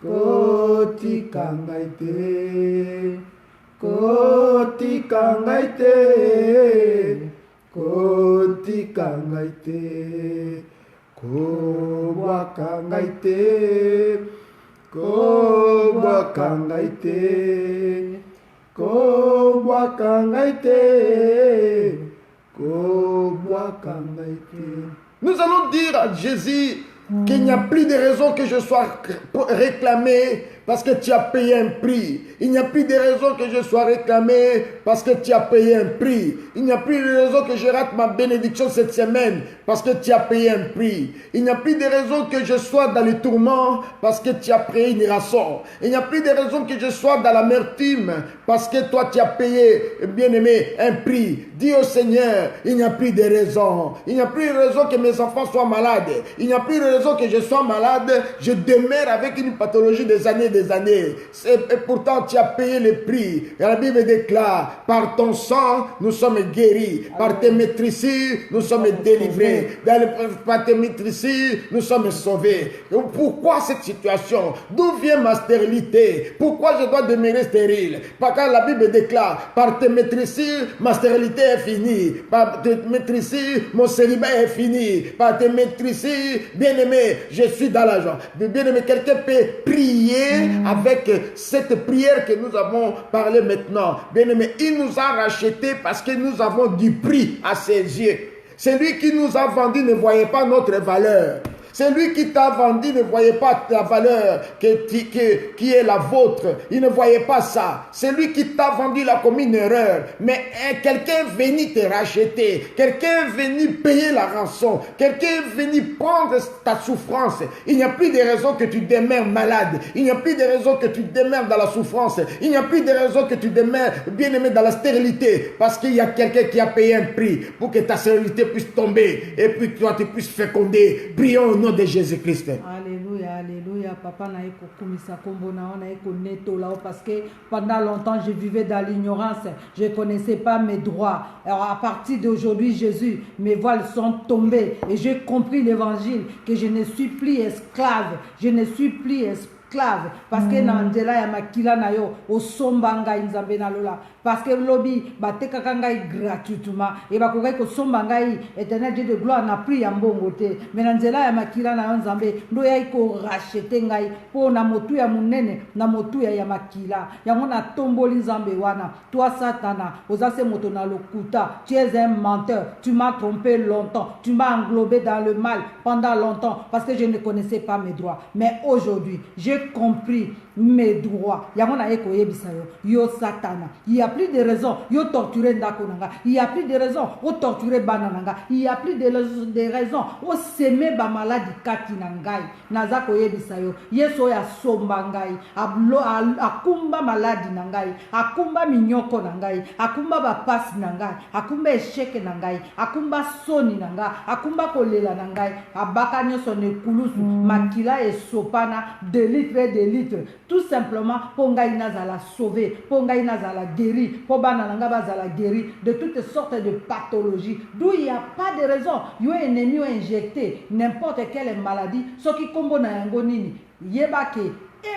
S3: Kotika ngai te. Kotika ngai te. Kotika ngai te. Kobwaka ngai te. Kobwaka ngai te. Kobwaka ngai te. Kobwaka ngai te. Nous allons dire à Jésus qu'il n'y a plus de raison que je sois réclamé parce que tu as payé un prix. Il n'y a plus de raison que je sois réclamé parce que tu as payé un prix. Il n'y a plus de raison que je rate ma bénédiction cette semaine parce que tu as payé un prix. Il n'y a plus de raison que je sois dans les tourments parce que tu as payé une rançon. Il n'y a plus de raison que je sois dans l'amertume parce que toi tu as payé, bien-aimé, un prix. Dis au Seigneur, il n'y a plus de raison. Il n'y a plus de raison que mes enfants soient malades. Il n'y a plus de raison que je sois malade. Je demeure avec une pathologie des années et des années. Et pourtant tu as payé le prix. Et la Bible déclare, par ton sang, nous sommes guéris. Par tes maîtrises, nous sommes délivrés. Par tes maîtrises, nous sommes sauvés. Pourquoi cette situation? D'où vient ma stérilité? Pourquoi je dois demeurer stérile? Parce que la Bible déclare, par tes maîtrises, ma stérilité est finie. Par tes maîtrises, mon célibat est fini. Par tes maîtrises, bien-aimé, je suis dans la joie. Bien-aimé, quelqu'un peut prier avec cette prière que nous avons parlé maintenant. Bien-aimé, il nous a rachetés parce que nous avons du prix à ses yeux. Celui qui nous a vendus ne voyait pas notre valeur. Celui qui t'a vendu ne voyait pas ta valeur qui est la vôtre. Il ne voyait pas ça. Celui qui t'a vendu l'a commis une erreur. Mais quelqu'un est venu te racheter. Quelqu'un est venu payer la rançon. Quelqu'un est venu prendre ta souffrance. Il n'y a plus de raison que tu demeures malade. Il n'y a plus de raison que tu demeures dans la souffrance. Il n'y a plus de raison que tu demeures bien-aimé dans la stérilité. Parce qu'il y a quelqu'un qui a payé un prix pour que ta stérilité puisse tomber. Et puis toi tu puisses féconder. Prions au nom de Jésus-Christ.
S2: Alléluia, alléluia. Papa n'a eu kumisa kombo na on a eu neto là parce que pendant longtemps je vivais dans l'ignorance. Je ne connaissais pas mes droits. Alors à partir d'aujourd'hui, Jésus, mes voiles sont tombées et j'ai compris l'évangile que je ne suis plus esclave. Je ne suis plus esclave parce que na nzela ya makila na yo osomba ngai nzambe na lola parce que lobi batekaka ngai gratuitement et bakokai kosomba ngai éternel Dieu de gloire na pris ya mbongo te mais na nzela ya makila na yo nzambe ndo yai ko racheter ngai po na motu ya munene na motu ya makila yango na tomboli nzambe wana toi satana ozase moto na lokuta tu es un menteur tu m'as trompé longtemps tu m'as englobé dans le mal pendant longtemps parce que je ne connaissais pas mes droits mais aujourd'hui j'ai compris mes droits. Yo satana. Il n'y a plus de raison. Yo torturer ndakonanga. Il n'y a plus de raison. Yo torturer banananga. Il n'y a plus de raison. Yo semer ba maladie kati nangai. Nazako yebisayo. Yeso ya somba ngai. Akumba maladie nangai. Akumba minyoko nangai. Akumba ba pasi nangai. Akumba échec nangai. Akumba soni nangai. Akumba kolela nangai. Abaka nyoso ne kulusu. Makila e sopana. De litre. Tout simplement, pour ngai nazala sauvé, pour ngai nazala guéri, pour banananga bazala guéri de toutes sortes de pathologies. D'où il n'y a pas de raison. Yo ennemi ont injecté n'importe quelle maladie. Ce qui combo na yango nini. Yebake.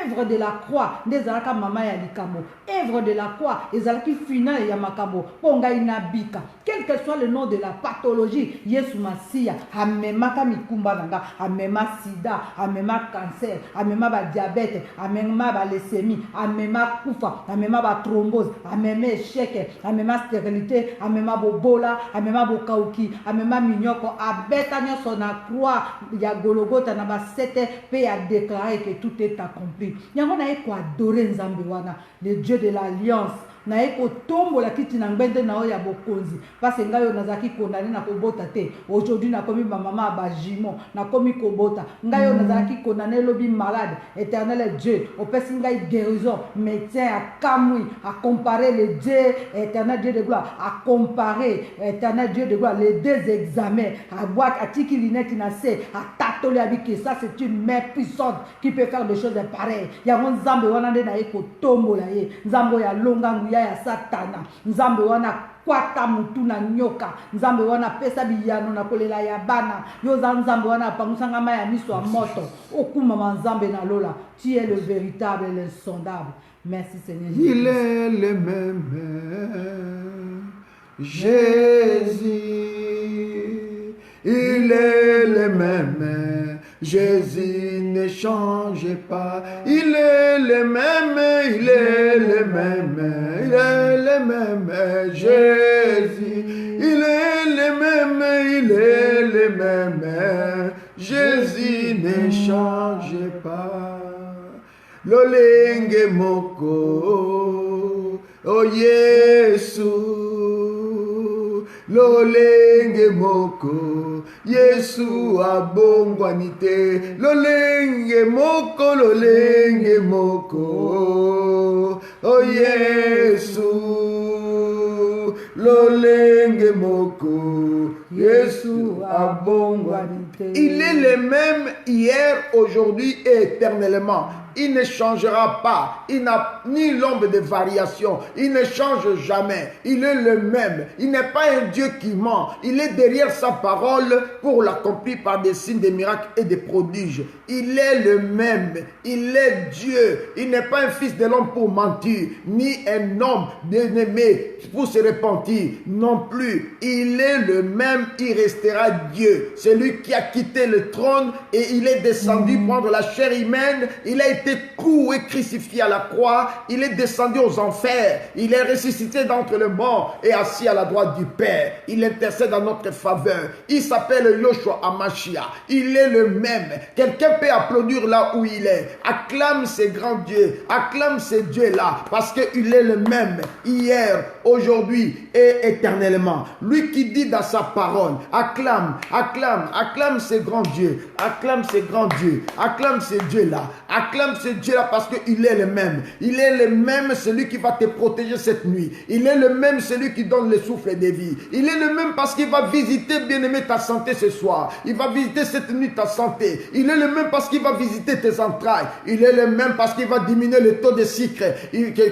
S2: Œuvre de la croix, des alaka mama ya likamo. Œuvre de la croix, des alaki final ya makabo. Ponga inabika. Quel que soit le nom de la pathologie, Yesu Masia, amema kamikumba nanga, amema sida, amema cancer, amema ba diabète, amema ba leucémie, amema kufa, amema ba thrombose, amema échec, amema stérilité, amema bobola, amema bokauki, amema minyoko, abeta nyoso na croix ya Golgotha na ba sete pe a déclaré que tout est accompli. Yango na eko adorer nzambe wana, le Dieu de l'alliance. Na eko tombo la kiti na ngende na oya bokonzi parce que ngayo nazaki condamné na kobota te aujourd'hui na komi ba mama ba jimo na komi kobota ngayo nazaki condamné lobi malade éternel Dieu opesi ngai guérison médecin a kamui a comparer le Dieu éternel Dieu de gloire a comparer éternel Dieu de gloire les deux examens a boire a tiki lunette na se a tatoli abiki ça c'est une main puissante qui peut faire des choses pareilles ya nzambe wana nde na eko tombo la ye nzambe ya longangu ya satana nzambe wana kwata mutu na nyoka nzambe wana pesa biyano na kolela ya bana yoza nzambe wana pangusanga ma ya miso moto okuma nzambe na lola tu es le véritable et l'insondable. Merci Seigneur.
S3: Il est le même Jésus, il est le même Jésus, ne change pas. Il est le même, il est le même, il est le même Jésus. Il est le même, il est le même. Jésus ne change pas. lolenge moko. Oh Yesu, lolenge moko. Yesu abongwani te. Lolenge moko, lolenge moko. Oh Yesu, lolenge moko. Yesu abongwani te. Il est le même hier, aujourd'hui et éternellement. Il ne changera pas. Il n'a ni l'ombre de variation. Il ne change jamais. Il est le même. Il n'est pas un Dieu qui ment. Il est derrière sa parole pour l'accomplir par des signes, des miracles et des prodiges. Il est le même. Il est Dieu. Il n'est pas un fils de l'homme pour mentir, ni un homme bien-aimé pour se repentir. Non plus. Il est le même. Il restera Dieu. C'est lui qui a quitté le trône et il est descendu prendre la chair humaine. Il a été cloué, crucifié à la croix. Il est descendu aux enfers. Il est ressuscité d'entre les morts et assis à la droite du Père. Il intercède en notre faveur. Il s'appelle Yoshua Amashia. Il est le même. Quelqu'un peut applaudir là où il est. Acclame ce grand Dieu. Acclame ce Dieu-là parce qu'il est le même hier, aujourd'hui et éternellement. Lui qui dit dans sa parole, acclame, acclame, acclame ce grand Dieu. Acclame ce grand Dieu. Acclame ce Dieu-là. Acclame ce Dieu-là parce qu'il est le même. Il est le même, celui qui va te protéger cette nuit. Il est le même, celui qui donne le souffle de vie. Il est le même parce qu'il va visiter, bien-aimé, ta santé ce soir. Il va visiter cette nuit ta santé. Il est le même parce qu'il va visiter tes entrailles. Il est le même parce qu'il va diminuer le taux de sucre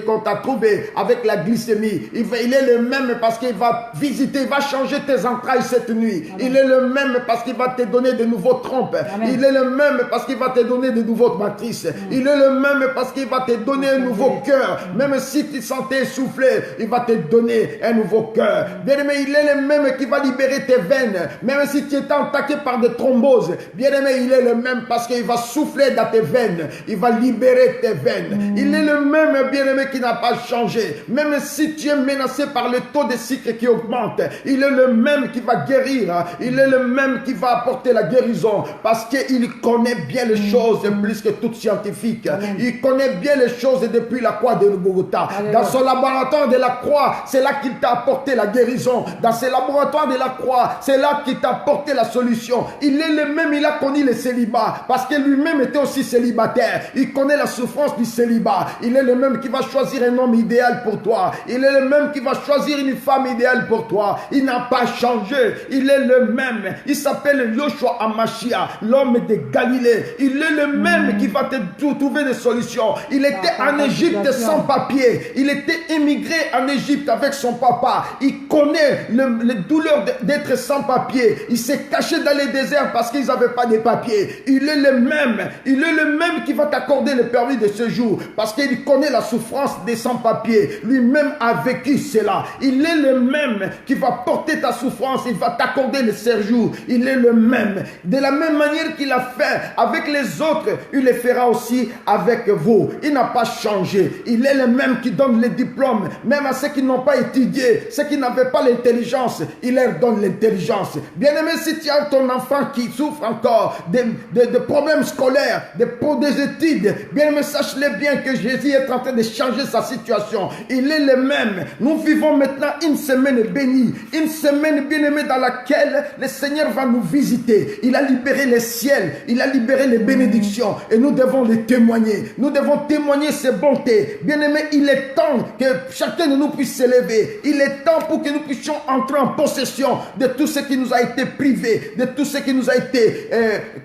S3: qu'on t'a trouvé avec la glycémie. Il est le même parce qu'il va visiter, il va changer tes entrailles cette nuit. Amen. Il est le même parce qu'il va te donner de nouveaux trompes. Amen. Il est le même parce qu'il va te donner de nouveaux matrices. Il est le même parce qu'il va te donner un nouveau cœur. Même si tu sentais essoufflé, il va te donner un nouveau cœur. Bien-aimé, il est le même qui va libérer tes veines. Même si tu étais attaqué par des thromboses. Bien-aimé, il est le même parce qu'il va souffler dans tes veines. Il va libérer tes veines. Il est le même, bien-aimé, qui n'a pas changé. Même si tu es menacé par le taux de sucre qui augmente, il est le même qui va guérir. Il est le même qui va apporter la guérison parce qu'il connaît bien les choses plus que toute scientifique. Amen. Il connaît bien les choses depuis la croix de Golgotha. Dans son laboratoire de la croix, c'est là qu'il t'a apporté la guérison. Dans ce laboratoire de la croix, c'est là qu'il t'a apporté la solution. Il est le même, il a connu le célibat parce que lui-même était aussi célibataire. Il connaît la souffrance du célibat. Il est le même qui va choisir un homme idéal pour toi. Il est le même qui va choisir une femme idéale pour toi. Il n'a pas changé. Il est le même. Il s'appelle Yoshua Amashia, l'homme de Galilée. Il est le même qui va te trouver des solutions. Il était en Égypte sans papier. Il était émigré en Égypte avec son papa. Il connaît les douleurs d'être sans papier. Il s'est caché dans les déserts parce qu'ils n'avaient pas de papier. Il est le même. Il est le même qui va t'accorder le permis de séjour parce qu'il connaît la souffrance des sans-papiers. Lui-même a vécu cela. Il est le même qui va porter ta souffrance. Il va t'accorder le séjour. Il est le même. De la même manière qu'il a fait avec les autres, il le fera aussi avec vous. Il n'a pas changé. Il est le même qui donne les diplômes, même à ceux qui n'ont pas étudié, ceux qui n'avaient pas l'intelligence, il leur donne l'intelligence. Bien aimé, si tu as ton enfant qui souffre encore de problèmes scolaires, des études, bien aimé, sache-le bien que Jésus est en train de changer sa situation. Il est le même. Nous vivons maintenant une semaine bénie, une semaine bien aimée dans laquelle le Seigneur va nous visiter. Il a libéré les ciels, il a libéré les bénédictions et nous devons les témoigner. Nous devons témoigner ses bontés. Bien-aimé, il est temps que chacun de nous puisse s'élever. Il est temps pour que nous puissions entrer en possession de tout ce qui nous a été privé, de tout ce qui nous a été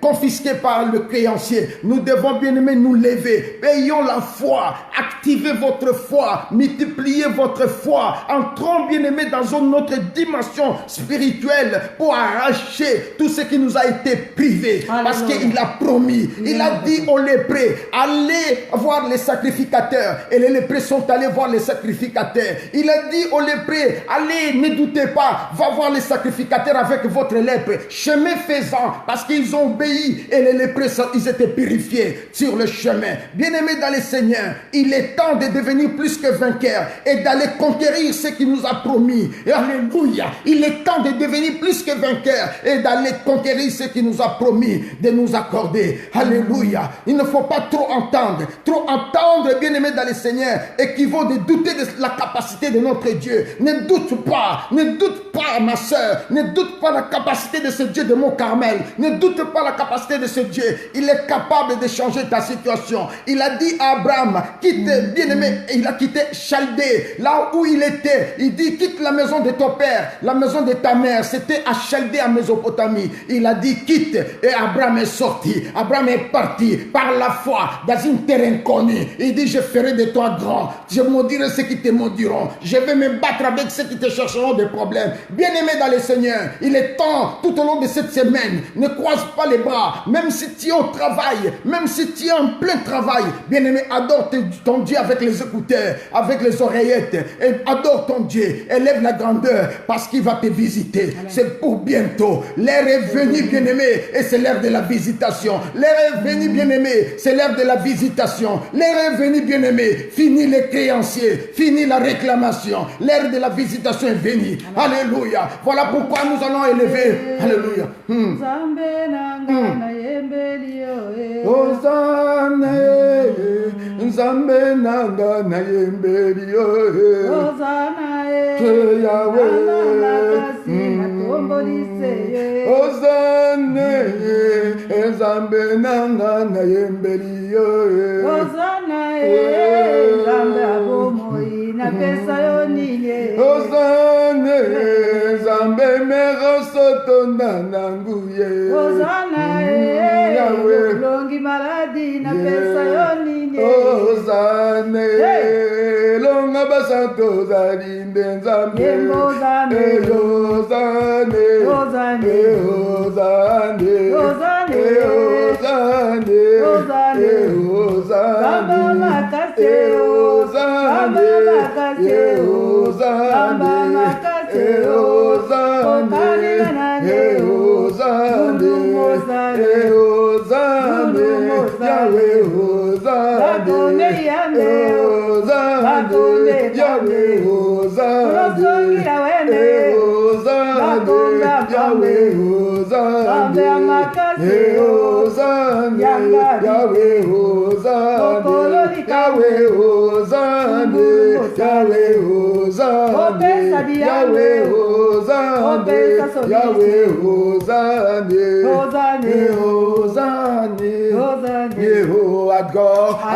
S3: confisqué par le créancier. Nous devons, bien-aimé, nous lever. Ayons la foi. Activez votre foi. Multipliez votre foi. Entrons, bien-aimé, dans une autre dimension spirituelle pour arracher tout ce qui nous a été privé. Parce qu'il a promis. Il a dit aux lépreux, allez voir les sacrificateurs. Et les lépreux sont allés voir les sacrificateurs. Il a dit aux lépreux, allez, ne doutez pas, va voir les sacrificateurs avec votre lèpre. Chemin faisant, parce qu'ils ont obéi et les lépreux, ils étaient purifiés sur le chemin. Bien-aimés dans le Seigneur, il est est temps de devenir plus que vainqueur et d'aller conquérir ce qu'il nous a promis. Et alléluia. Il est temps de devenir plus que vainqueur et d'aller conquérir ce qu'il nous a promis de nous accorder. Alléluia. Il ne faut pas trop entendre. Trop entendre, bien-aimé dans le Seigneur, équivaut de douter de la capacité de notre Dieu. Ne doute pas, ma soeur, ne doute pas la capacité de ce Dieu de mon Carmel. Ne doute pas la capacité de ce Dieu. Il est capable de changer ta situation. Il a dit à Abraham, quitte, bien-aimé, il a quitté Chaldée, là où il était. Il dit, quitte la maison de ton père, la maison de ta mère. C'était à Chaldée, en Mésopotamie. Il a dit, quitte, et Abraham est sorti. Abraham est parti par la foi dans une terre inconnue. Il dit, je ferai de toi grand. Je maudirai ceux qui te maudiront. Je vais me battre avec ceux qui te chercheront des problèmes. Bien-aimé dans le Seigneur, il est temps, tout au long de cette semaine, ne croise pas les bras. Même si tu es au travail, même si tu es en plein travail, bien-aimé, adore ton Dieu avec les écouteurs, avec les oreillettes. Et adore ton Dieu. Élève la grandeur parce qu'il va te visiter. C'est pour bientôt. L'heure est venue, bien-aimé, et c'est l'heure de la visitation. L'heure est venue, bien-aimé, c'est l'heure de la visitation. L'heure est venue, bien-aimé. Fini les créanciers, fini la réclamation. L'heure de la visitation est venue. Alléluia. Voilà pourquoi nous allons élever. Alléluia. Hosanna, Nzambe nanga na yembeli yo.
S2: Hosanna,
S3: Hosanna, Nzambe nanga na yembeli yo.
S2: Hosanna, Nzambe abomoi na pesa yo nile.
S3: Hosanna, Nzambe merosoto na nguye.
S2: Hosanna, longi maladi na pesa yo nile.
S3: Hosanna, longa basanto zalinde Nzambe.
S2: Hosanna,
S3: Hosanna,
S2: Hosanna,
S3: Hosanna,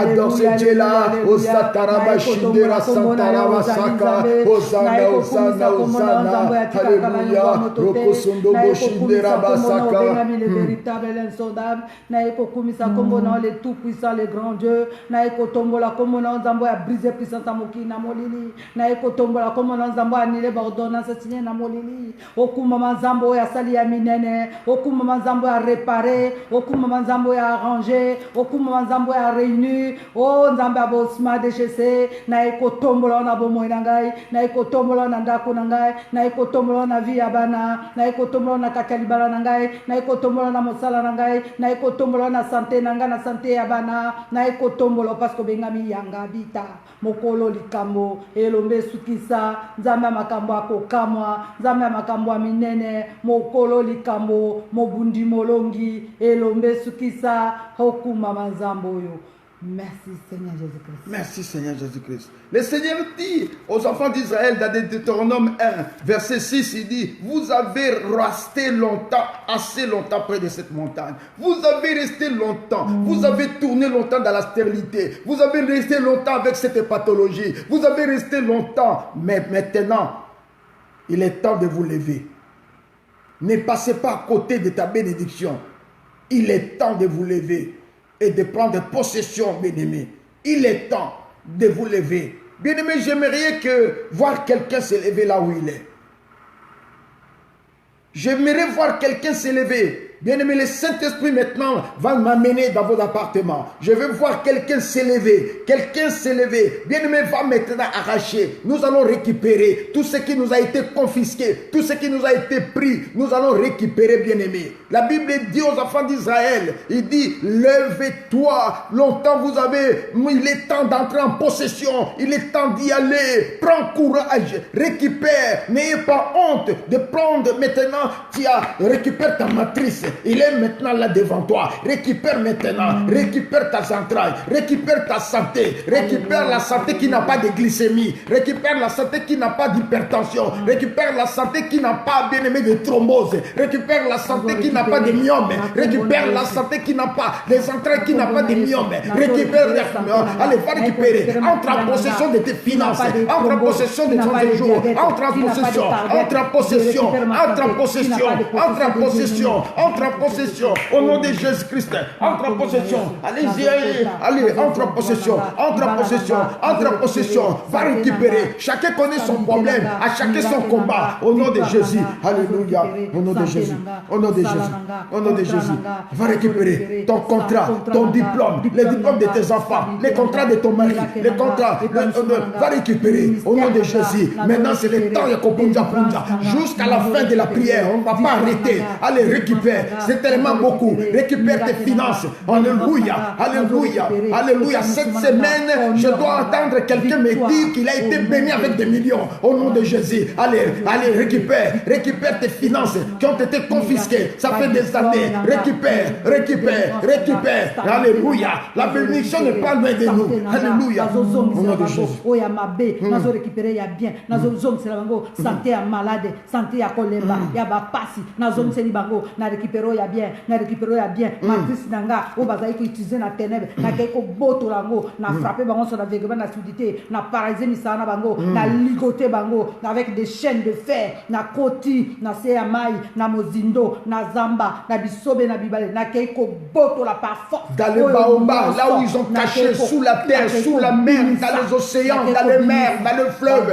S3: adore ce Dieu-là. Osataraba Shindera Santaraba Saka. Hosanna, Hosanna, Hosanna. Alléluia. Rokosondo Boshindera Basaka.
S2: Le véritable et l'insondable. Naeko Kumisa Kombonan, le tout-puissant, le grand Dieu. Naeko Tombola Kombonan Zambo a brisé puissance à Moki Namolili. Naeko Tombola Kombonan Zambo a annulé l'ordonnance signée Namolili. Okumama Zambo a sali à Minene. Okumama Zambo a réparé. Okumama Zambo a arrangé. Okumama Zambo a réuni. Oh Nzamba Bosma déchessé. Naeko Tombola na Bomo Nangai. Naeko Tombola na Ndako Nangai. Naeko Tombola na Viabana. Naeko Tombola na Kakalibala Nangai. Naeko Tombola na Mosala Nangai. Naeko Tombola na santé Nanga na santé Yabana. Naeko Tombola parce que Bengami Yanga Bita. Mokolo likambo. Elombe Sukisa. Nzamba makambo akokamwa. Nzamba makambo minene. Mokolo likambo. Mobundi molongi. Elombe Sukisa. Hokuma manzamboyo. Merci Seigneur Jésus-Christ.
S3: Merci Seigneur Jésus-Christ. Le Seigneur dit aux enfants d'Israël dans Deutéronome 1, verset 6, il dit, vous avez resté longtemps, assez longtemps près de cette montagne. Vous avez resté longtemps. Vous avez tourné longtemps dans la stérilité. Vous avez resté longtemps avec cette pathologie. Vous avez resté longtemps. Mais maintenant, il est temps de vous lever. Ne passez pas à côté de ta bénédiction. Il est temps de vous lever et de prendre possession, bien-aimé. Il est temps de vous lever. Bien-aimé, j'aimerais que voir quelqu'un se lever là où il est. J'aimerais voir quelqu'un se lever Bien-aimé, le Saint-Esprit maintenant va m'amener dans vos appartements. Je vais voir quelqu'un s'élever. Quelqu'un s'élever. Bien-aimé, va maintenant arracher. Nous allons récupérer tout ce qui nous a été confisqué, tout ce qui nous a été pris. Nous allons récupérer, bien-aimé. La Bible dit aux enfants d'Israël, il dit, levez-toi. Longtemps vous avez, il est temps d'entrer en possession. Il est temps d'y aller. Prends courage. Récupère. N'ayez pas honte de prendre maintenant. Récupère ta matrice. Il est maintenant là devant toi. Récupère maintenant. Récupère ta entrailles. Récupère ta santé. Récupère la santé qui n'a pas de glycémie. Récupère la santé qui n'a pas d'hypertension. Récupère la santé qui n'a pas, bien aimé, de thrombose. Récupère la santé qui n'a pas de myome. Récupère la santé qui n'a pas des entrailles, qui n'a pas de myome. Récupère. Allez, va récupérer. Entre en possession de tes finances. Entre en possession de ton séjour. Entre en possession. Entre en possession. Entre en possession. Entre en possession. Entre en possession. Au nom de Jésus-Christ. Entre en possession. Allez-y, allez, entre en possession. Entre en possession. Entre en possession. Va récupérer. Chacun connaît son problème. À chacun son combat. Au nom de Jésus. Alléluia. Au nom de Jésus. Au nom de Jésus. Au nom de Jésus. Va récupérer ton contrat, ton diplôme, les diplômes de tes enfants, les contrats de ton mari, les contrats. Va récupérer. Au nom de Jésus. Maintenant, c'est le temps de Kopunja Punja. Jusqu'à la fin de la prière. On ne va pas arrêter. Allez, récupère. C'est tellement beaucoup. Récupère tes finances. Alléluia. Alléluia. Alléluia. Cette semaine, je dois entendre quelqu'un me dire qu'il a été béni avec des millions. Au nom de Jésus. Allez, allez, récupère. Récupère tes finances qui ont été confisquées. Ça fait des années. Récupère. Récupère. Récupère. Alléluia. La bénédiction n'est pas loin de nous. Alléluia. Au nom de Jésus.
S2: Nazo récupérer ya bien, nazo zong c'est bango santé ya malade, santé ya kolemba, ya ba pasi, nazo c'est bango na récupérer ya bien, na récupérer ya bien, matrice nanga, o bazai ko utiliser na ténèbres, na kay ko boto lango, na frapper bango sur la vérité, na sudité, na paralyser misana bango, na ligoter bango avec des chaînes de fer, na koti, na seya mai, na mozindo, na zamba, na bisobe na bibale, na kay ko boto la par force.
S3: Dans les baobabs, là où ils ont caché sous la terre, sous la mer, dans les océans, dans les mers, dans le fleuve.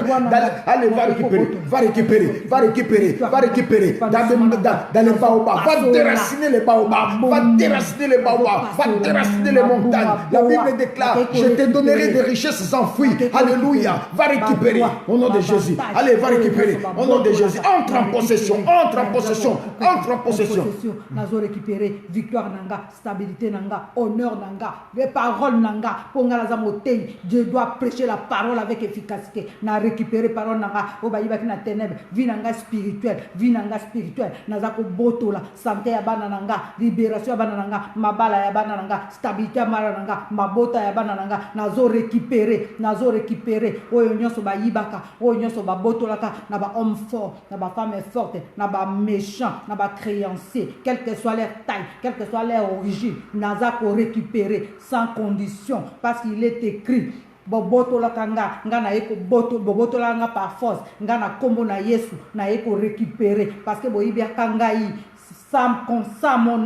S3: Allez, va récupérer, va récupérer, va récupérer, va récupérer. Dans les baobabs, va déraciner les baobabs, va déraciner les baobabs, va déraciner les montagnes. La Bible déclare, je te donnerai des richesses enfouies. Alléluia, va récupérer au nom de Jésus. Allez, va récupérer au nom de Jésus. Entre en possession, entre en possession, entre en possession.
S2: Nazo récupérer victoire nanga, stabilité nanga, honneur nanga, les paroles nanga. Pongala zamotei, je dois prêcher la parole avec efficacité. Na récupérer parole nanga, obayiba ki na ténèbres, vie nanga spirituelle, vie nanga spirituelle. Nazako botola, santé ya bana nanga, libération ya bana nanga, mabala ya bana nanga, stabilité ya mara nanga, mabota ya bana nanga. Nazo récupérer, oyo nyonso bayibaka, oyo nyonso ba botolaka, na ba homme fort, na ba femme forte, na ba méchant, na ba créancier, quelle que soit leur taille, quelle que soit leur origine, nazako récupérer sans condition, parce qu'il est écrit. Bobotola kanga nga na eko bobotola nga par force nga na kombo na Yesu na eko récupérer parce que boyibia kanga yi sans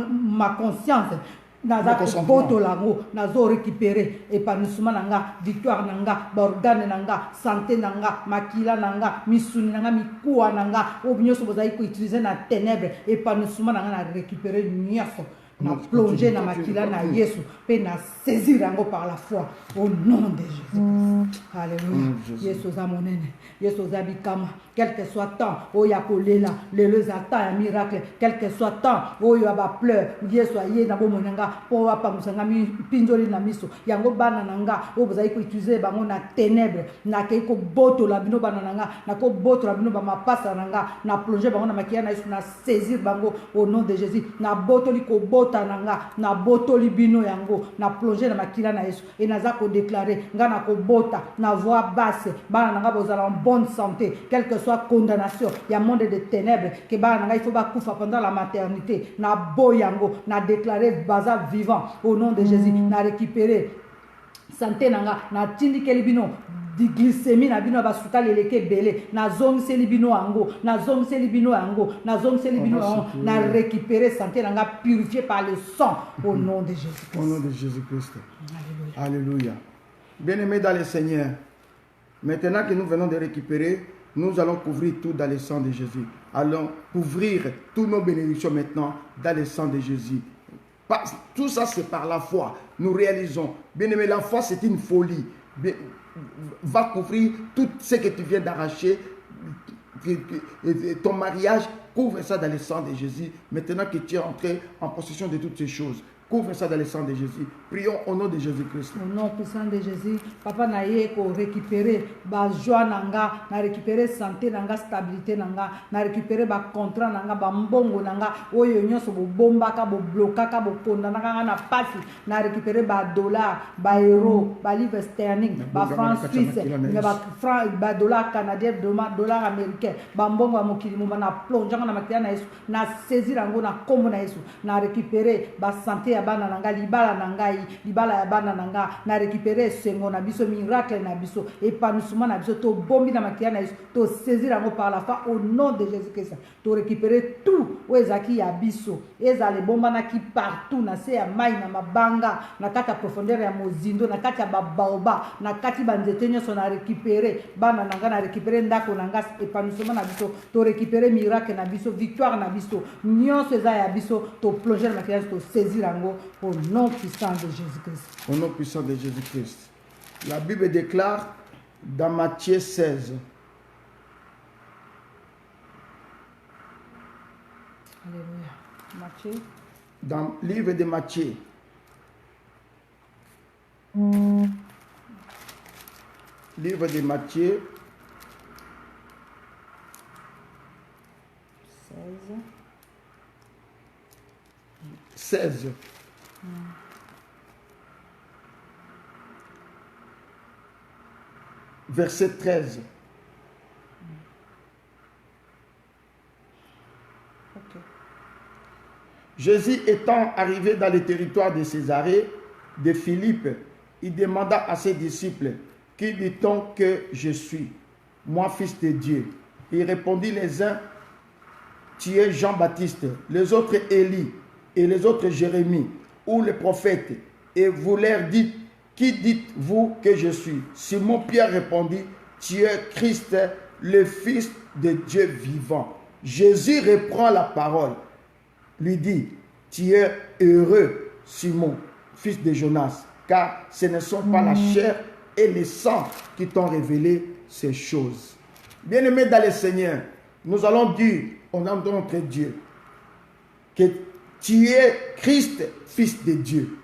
S2: ma conscience nazako botola ngo nazo récupérer épanouissement nanga victoire nanga organe nanga santé nanga makila nanga misuni nanga mikuwa nanga obinyoso bozai ko utiliser na ténèbres épanouissement nanga na récupérer nyafo na plonger na makila na Yesu pe na saisir yango par la foi au nom de Jésus. Alléluia. Yesu za monene, Yesu za bikama, quel que soit temps, o ya kolela, le zata ya miracle, quel que soit temps, o ya ba pleur, Yesu aye na bomo nanga, po wa pamusanga mi pinjoli na miso, yango bana nanga, o bozai ko utiliser bango na ténèbres, na ke ko boto la bino bana nanga, na ko boto la bino ba mapasa nanga, na plonger bango na makila na Yesu na saisir bango au nom de Jésus, na boto li ko nanga na botoli bino yango na plonger na makila na Yesu et naza ko déclarer nga na ko bota na voix basse bana nanga bozala en bonne santé quelle que soit condamnation ya monde de ténèbres que bana nanga il faut ba kufa pendant la maternité na boyango na déclarer baza vivant au nom de Jésus na récupérer santé nanga na tindikeli bino di glycémie na bino basuka leleke belé na zongseli bino ango na zongseli bino ango na zongseli bino ango na récupérer santé nanga purifié par le sang au nom de Jésus.
S3: Au nom de Jésus-Christ. Alléluia. Bien-aimés dans le Seigneur, maintenant que nous venons de récupérer, nous allons couvrir tout dans le sang de Jésus. allons couvrir toutes nos bénédictions maintenant dans le sang de Jésus. Tout ça, c'est par la foi. Nous réalisons. Bien-aimé, la foi, c'est une folie. Va couvrir tout ce que tu viens d'arracher. Ton mariage, couvre ça dans le sang de Jésus. Maintenant que tu es entré en possession de toutes ces choses, couvre ça dans le sang de Jésus. Prions au nom de Jésus-Christ.
S2: Au nom puissant de Jésus, papa na ye ko récupérer ba joie nanga, na récupérer santé nanga, stabilité nanga, na récupérer ba contrat nanga, ba mbongo nanga, oyo nyonso bo bomba ka bo bloka ka bo ponda nanga na pasi, na récupérer ba dollar, ba euro, ba livre sterling, ba franc suisse, ba dollar canadien, dollar américain, ba mbongo mokili mo na plonge na makia na Yesu, na saisir yango na kombo na Yesu, na récupérer ba santé ya bana nanga, libala nangai, libala ya bana nanga, na récupérer sengo na biso, miracle na biso, épanouissement na biso, to bombi na makia na Yesu, to saisir yango par la foi au nom de Jésus-Christ, to récupérer tout o ezaki ya biso, ezale bomba na ki partout na se ya mai na mabanga, na kati ya profondeur ya mozindo, na kati ya babaoba, na kati banzete nyonso na récupérer bana nanga, na récupérer ndako nanga, épanouissement na biso, to récupérer miracle na biso, victoire na biso, nyonso eza ya biso, to plonger na makia, to saisir yango au nom puissant de Jésus-Christ.
S3: Au nom puissant de Jésus-Christ. La Bible déclare dans Matthieu 16.
S2: Alléluia. Matthieu.
S3: Dans le livre de Matthieu. Livre de Matthieu. 16. Verset 13.
S2: Ok.
S3: Jésus étant arrivé dans le territoire de Césarée de Philippe, il demanda à ses disciples, « Qui dit-on que je suis, moi fils de Dieu ?» Il répondit les uns, « Tu es Jean-Baptiste, les autres Élie, et les autres Jérémie, ou les prophètes. » Et vous leur dites, « Qui dites-vous que je suis ?» Simon-Pierre répondit, « Tu es Christ, le Fils de Dieu vivant. » Jésus reprend la parole, lui dit, « Tu es heureux, Simon, fils de Jonas, car ce ne sont pas la chair et le sang qui t'ont révélé ces choses. » Bien-aimés dans le Seigneur, nous allons dire au nom de notre Dieu que tu es Christ, fils de Dieu.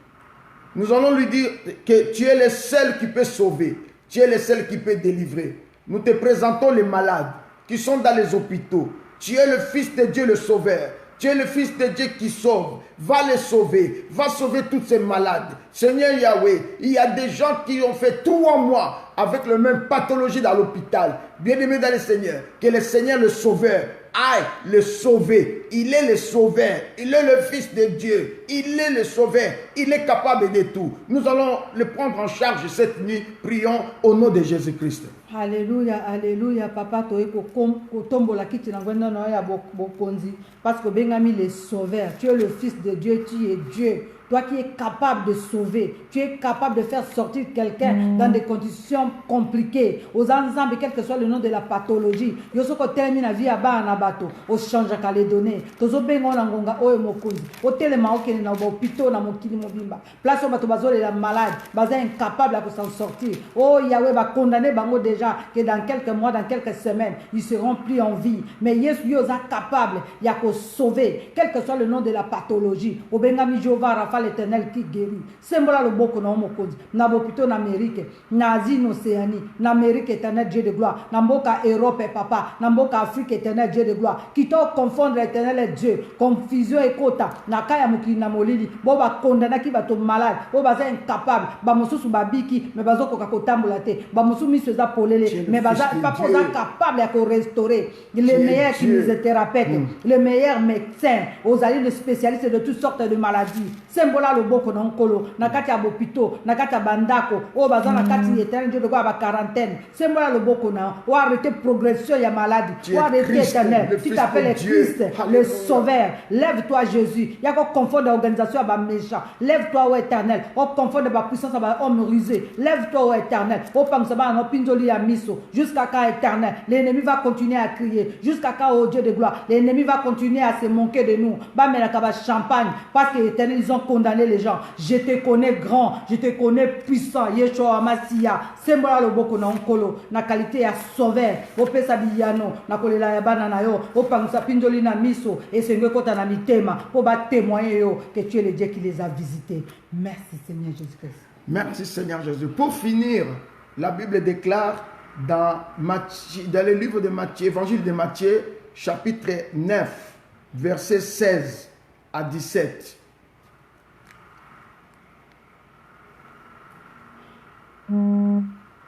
S3: Nous allons lui dire que tu es le seul qui peut sauver, tu es le seul qui peut délivrer. Nous te présentons les malades qui sont dans les hôpitaux. Tu es le fils de Dieu, le sauveur. Tu es le fils de Dieu qui sauve. Va les sauver. Va sauver tous ces malades. Seigneur Yahweh, il y a des gens qui ont fait 3 mois avec la même pathologie dans l'hôpital. Bien-aimé dans le Seigneur, que le Seigneur, le sauveur, aille le sauver. Il est le sauveur. Il est le fils de Dieu. Il est le sauveur. Il est capable de tout. Nous allons le prendre en charge cette nuit. Prions au nom de Jésus-Christ.
S2: Alléluia, alléluia, papa, tu es kotombola kiti na ngwenda na ya bokonzi parce que bengami le sauveur, tu es le fils de Dieu, tu es Dieu. Toi qui es capable de sauver, tu es capable de faire sortir quelqu'un dans des conditions compliquées. Aux ensembles, quel que soit le nom de la pathologie, yosoko termine la vie à bas na bateau, au change à les donner. Tozo bengo na ngonga oyo mokonzi. Au telema okene na hôpital na mokili mobimba. Place au bateau bazole la malade, baza incapable de s'en sortir. Oh Yahweh va condamner bango déjà que dans quelques mois, dans quelques semaines, ils seront plus en vie. Mais Yesu yosa capable, yako sauver, quel que soit le nom de la pathologie. Au bengami Jéhovah Rapha l'Éternel qui guérit. Sembola le boko na mokonzi. Na bopito na Amérique, na Asie, na Océanie, na Amérique éternel Dieu de gloire, na mboka Europe papa, na mboka Afrique éternel Dieu de gloire. Qui to confondre l'éternel Dieu, confusion et kota, na kaya mukili na molili, bo ba condamna ki ba to malade, bo ba za incapable, ba mosusu ba biki, mais bazo koka kotambola te, ba mosusu miso za polele, mais baza papa za capable ya ko restaurer, les meilleurs kinésithérapeutes, les meilleurs médecins, aux alliés de spécialistes de toutes sortes de maladies. sembola loboko na nkolo na kati ya bopito na kati ya bandako oyo baza na kati éternel Dieu de gloire ba quarantaine sembola loboko na o arrêter progression ya maladie
S3: Tu es
S2: o arrêter
S3: Christ,
S2: éternel
S3: le
S2: tu
S3: Fils
S2: t'appelles
S3: de Dieu.
S2: Christ le
S3: Alléluia.
S2: sauveur lève-toi Jésus ya ko confondre l'organisation ya ba méchant lève-toi ô éternel o confondre ba puissance ya ba homme rusé lève-toi ô éternel o pangisa ba no pinzoli ya miso jusqu'à quand éternel l'ennemi va continuer à crier jusqu'à quand oh Dieu de gloire l'ennemi va continuer à se moquer de nous ba melaka ba champagne parce que éternel ils ont condamné les gens je te connais grand je te connais puissant Yeshua Masia sembola loboko na nkolo na qualité ya sauveur opesa biyano na kolela ya bana na yo opangisa pinzoli na miso esengwe kota na mitema po ba témoigner yo que tu es le Dieu qui les a visités. Merci Seigneur Jésus-Christ.
S3: Merci Seigneur Jésus. Pour finir, la Bible déclare dans le livre de Matthieu, évangile de Matthieu, chapitre 9, versets 16 à 17.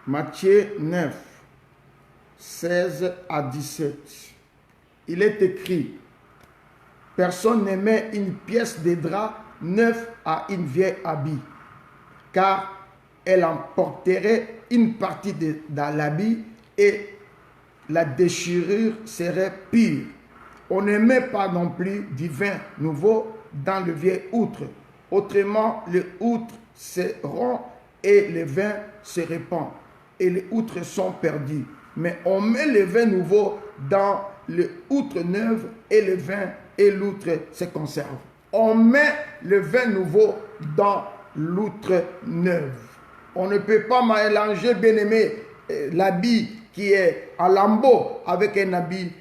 S3: Matthieu 9, 16 à 17. Il est écrit: personne ne met une pièce de drap neuf à une vieille habit, car elle emporterait une partie de l'habit et la déchirure serait pire. On ne met pas non plus du vin nouveau dans le vieil outre. Autrement, les outres se rompent et le vin se répand et les outres sont perdues. Mais on met le vin nouveau dans le outre neuve et le vin et l'outre se conserve. On met le vin nouveau dans l'outre neuve. On ne peut pas mélanger, bien-aimé, l'habit qui est à lambeau avec un habit,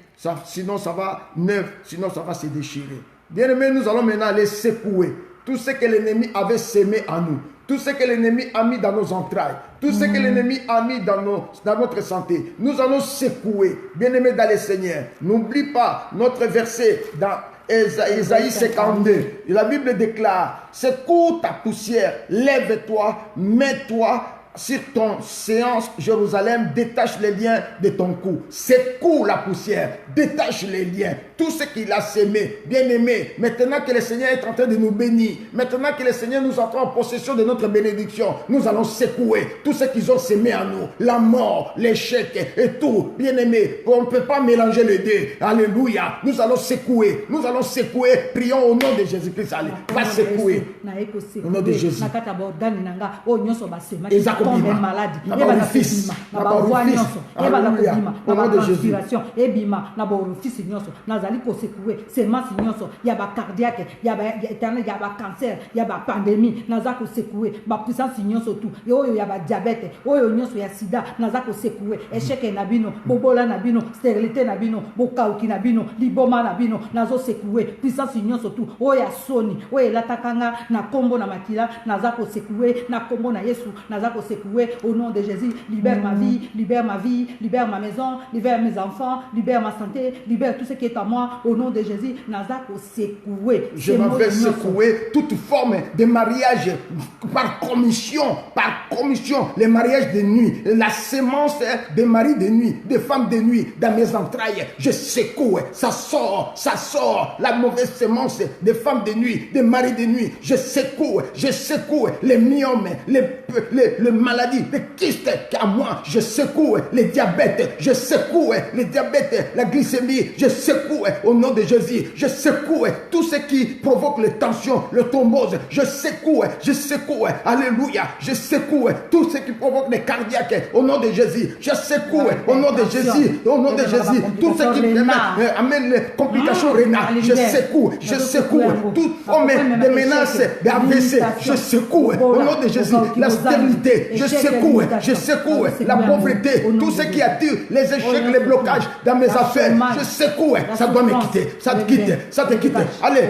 S3: sinon ça va neuf, sinon ça va se déchirer. Bien-aimé, nous allons maintenant aller secouer tout ce que l'ennemi avait sémé en nous, tout ce que l'ennemi a mis dans nos entrailles, tout ce que l'ennemi a mis dans notre santé. Nous allons secouer, bien-aimé dans le Seigneur. N'oublie pas notre verset dans Ésaïe 52. La Bible déclare: secoue ta poussière, lève-toi, mets-toi sur ton séance, Jérusalem, détache les liens de ton cou. Secoue la poussière, détache les liens. Tout ce qu'il a sémé, bien-aimé, maintenant que le Seigneur est en train de nous bénir, maintenant que le Seigneur nous entend en possession de notre bénédiction, nous allons secouer tout ce qu'ils ont sémé en nous, la mort, l'échec et tout, bien-aimé. On ne peut pas mélanger les deux. Alléluia. Nous allons secouer, prions au nom de Jésus-Christ. Allez, va secouer au nom de Jésus.
S2: Tombe maladi eba na fils na ba voix nyonso eba na kobima na ba transpiration ebima na ba orifice nyonso nazali ko secouer semence nyonso ya ba cardiaque ya ba éternel ya ba cancer ya ba pandémie nazali ko secouer ba puissance nyonso tout oyo ya ba diabète oyo nyonso ya sida nazali ko secouer échec na bino bobola na bino stérilité na bino bokauki na bino liboma na bino nazo secouer puissance nyonso tout oyo ya soni oyo latakanga na kombo na makila nazali ko secouer na kombo na Yesu nazali ko secouer au nom de Jésus. Libère ma vie, libère libère ma maison, libère mes enfants, libère ma santé, libère tout ce qui est à moi au nom de Jésus. Nazako secouer.
S3: Je m'en vais secouer toute forme de mariage par commission, les mariages de nuit, la sémence des maris de nuit, des femmes de nuit dans mes entrailles. Je secoue, ça sort, la mauvaise sémence des femmes de nuit, des maris de nuit. Je secoue les myomes, les maladies, les kystes qu'à moi, je secoue les diabètes, la glycémie, je secoue au nom de Jésus, je secoue tout ce qui provoque les tensions, le thrombose, je secoue, alléluia, je secoue tout ce qui provoque les cardiaques au nom de Jésus, je secoue au nom de Jésus, tout ce qui amène les complications rénales, je secoue toute forme de menace d'AVC, je secoue au nom de Jésus, la stérilité, je secoue la pauvreté, tout ce qui attire les échecs, les blocages dans mes affaires, je secoue, ça doit me quitter, ça te quitte, allez,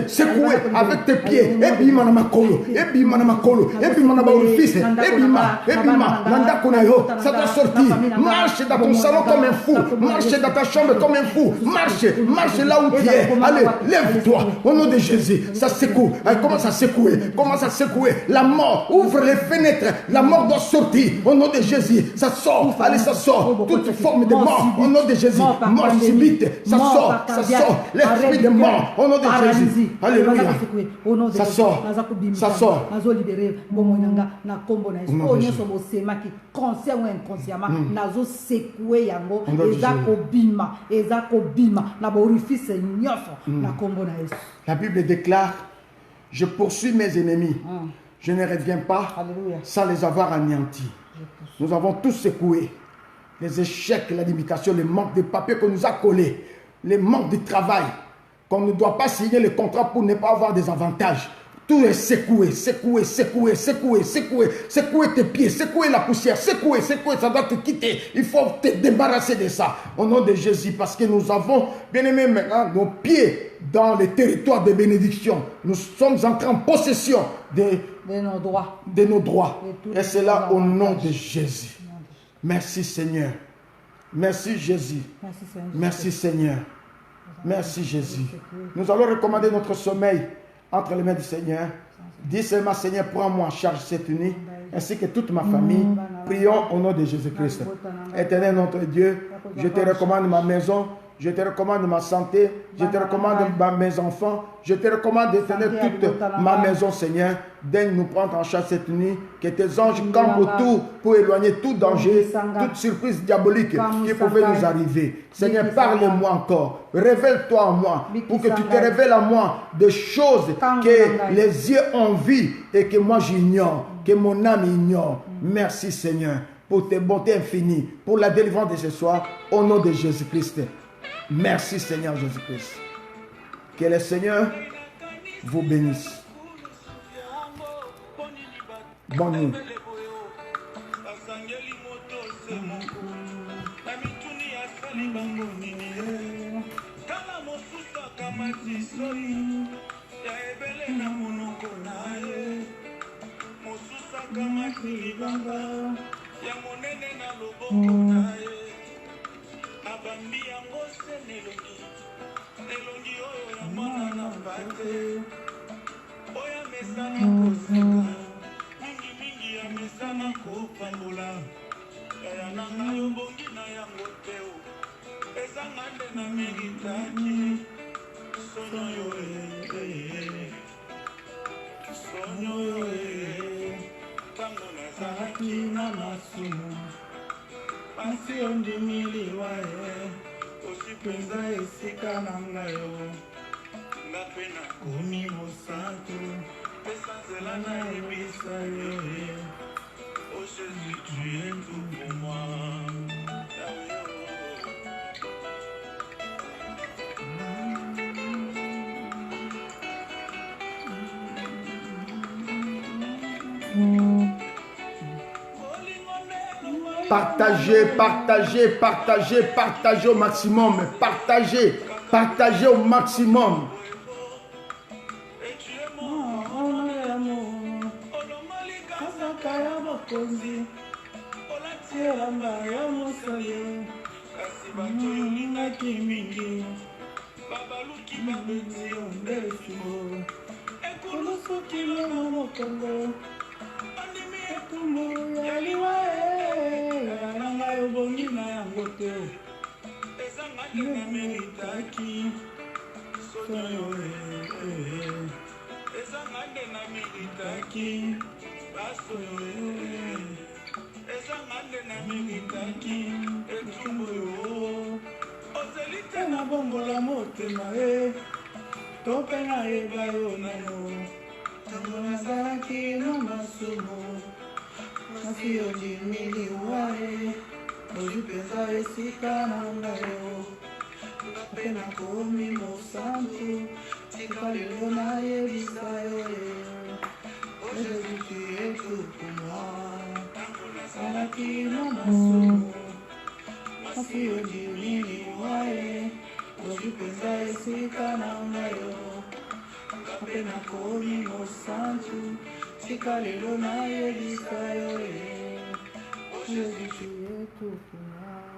S3: secouer avec tes pieds, ebima na makolo, ebima na baorifice, ebima, nanda konayo, ça doit sortir, marche dans ton salon comme un fou, marche dans ta chambre comme un fou, marche là où tu es, allez, lève-toi, au nom de Jésus, ça secoue, commence à secouer, la mort, ouvre les fenêtres, la mort doit sortir. Au nom de Jésus, ça sort. Allez, ça sort. Toute forme de mort. Au nom de Jésus. Mort subite. Ça sort. Ça sort. L'esprit de mort. Au nom de Jésus. Alléluia. Ça sort. Ça sort.
S2: Conscient ou inconsciemment, nazo secoué yango, ezako bima, na orifice nyoso, na kombo na Yesu.
S3: La Bible déclare, je poursuis mes ennemis, je ne reviens pas
S2: Alléluia.
S3: sans les avoir anéantis. Nous avons tous secoué les échecs, la limitation, le manque de papier qu'on nous a collé, le manque de travail, qu'on ne doit pas signer le contrat pour ne pas avoir des avantages. Tout est secoué, secoué, secoué, secoué, secoué, secoué tes pieds, secoué la poussière, secoué, secoué, ça doit te quitter. Il faut te débarrasser de ça. Au nom de Jésus, parce que nous avons, bien aimé, maintenant, nos pieds dans les territoires de bénédiction. Nous sommes entrés en possession de nos droits. Et c'est là au nom de Jésus. Merci Seigneur. Merci Jésus. Merci Seigneur. Merci Jésus. Nous allons recommander notre sommeil entre les mains du Seigneur. Dis seulement, Seigneur, prends-moi en charge cette nuit, ainsi que toute ma famille. Prions au nom de Jésus-Christ. Éternel notre Dieu, je te recommande ma maison, je te recommande ma santé, je te recommande mes enfants, je te recommande d'éternel toute ma maison, Seigneur. Daigne nous prendre en charge cette nuit, que tes anges campent autour pour éloigner tout danger, toute surprise diabolique qui pouvait nous arriver. Seigneur, parle-moi encore, révèle-toi en moi, pour que tu te révèles à moi des choses que les yeux ont vues et que moi j'ignore, que mon âme ignore. Merci Seigneur, pour tes bontés infinies, pour la délivrance de ce soir, au nom de Jésus-Christ. Merci Seigneur Jésus-Christ. Que le Seigneur vous bénisse. Bonne nuit.
S1: Abambi yango se nelongi oyo ya mwana na mpate oya mesana koseka mingi ya mesana kopambola yaya na ngai obongi na yango te ezanga nde na meritaki sonyo yo sonyo yo ntango nazalaki na masumu pasi ondimiliwa osi mpenza esika na ngai nga mpe nakomi mosantu pesa nzela nayebisa yo o Jésus tu es tout pour moi.
S3: Partagez, partagez, partagez, partagez au maximum. Partagez, partagez au maximum.
S2: Jésus, tu es tout pour moi.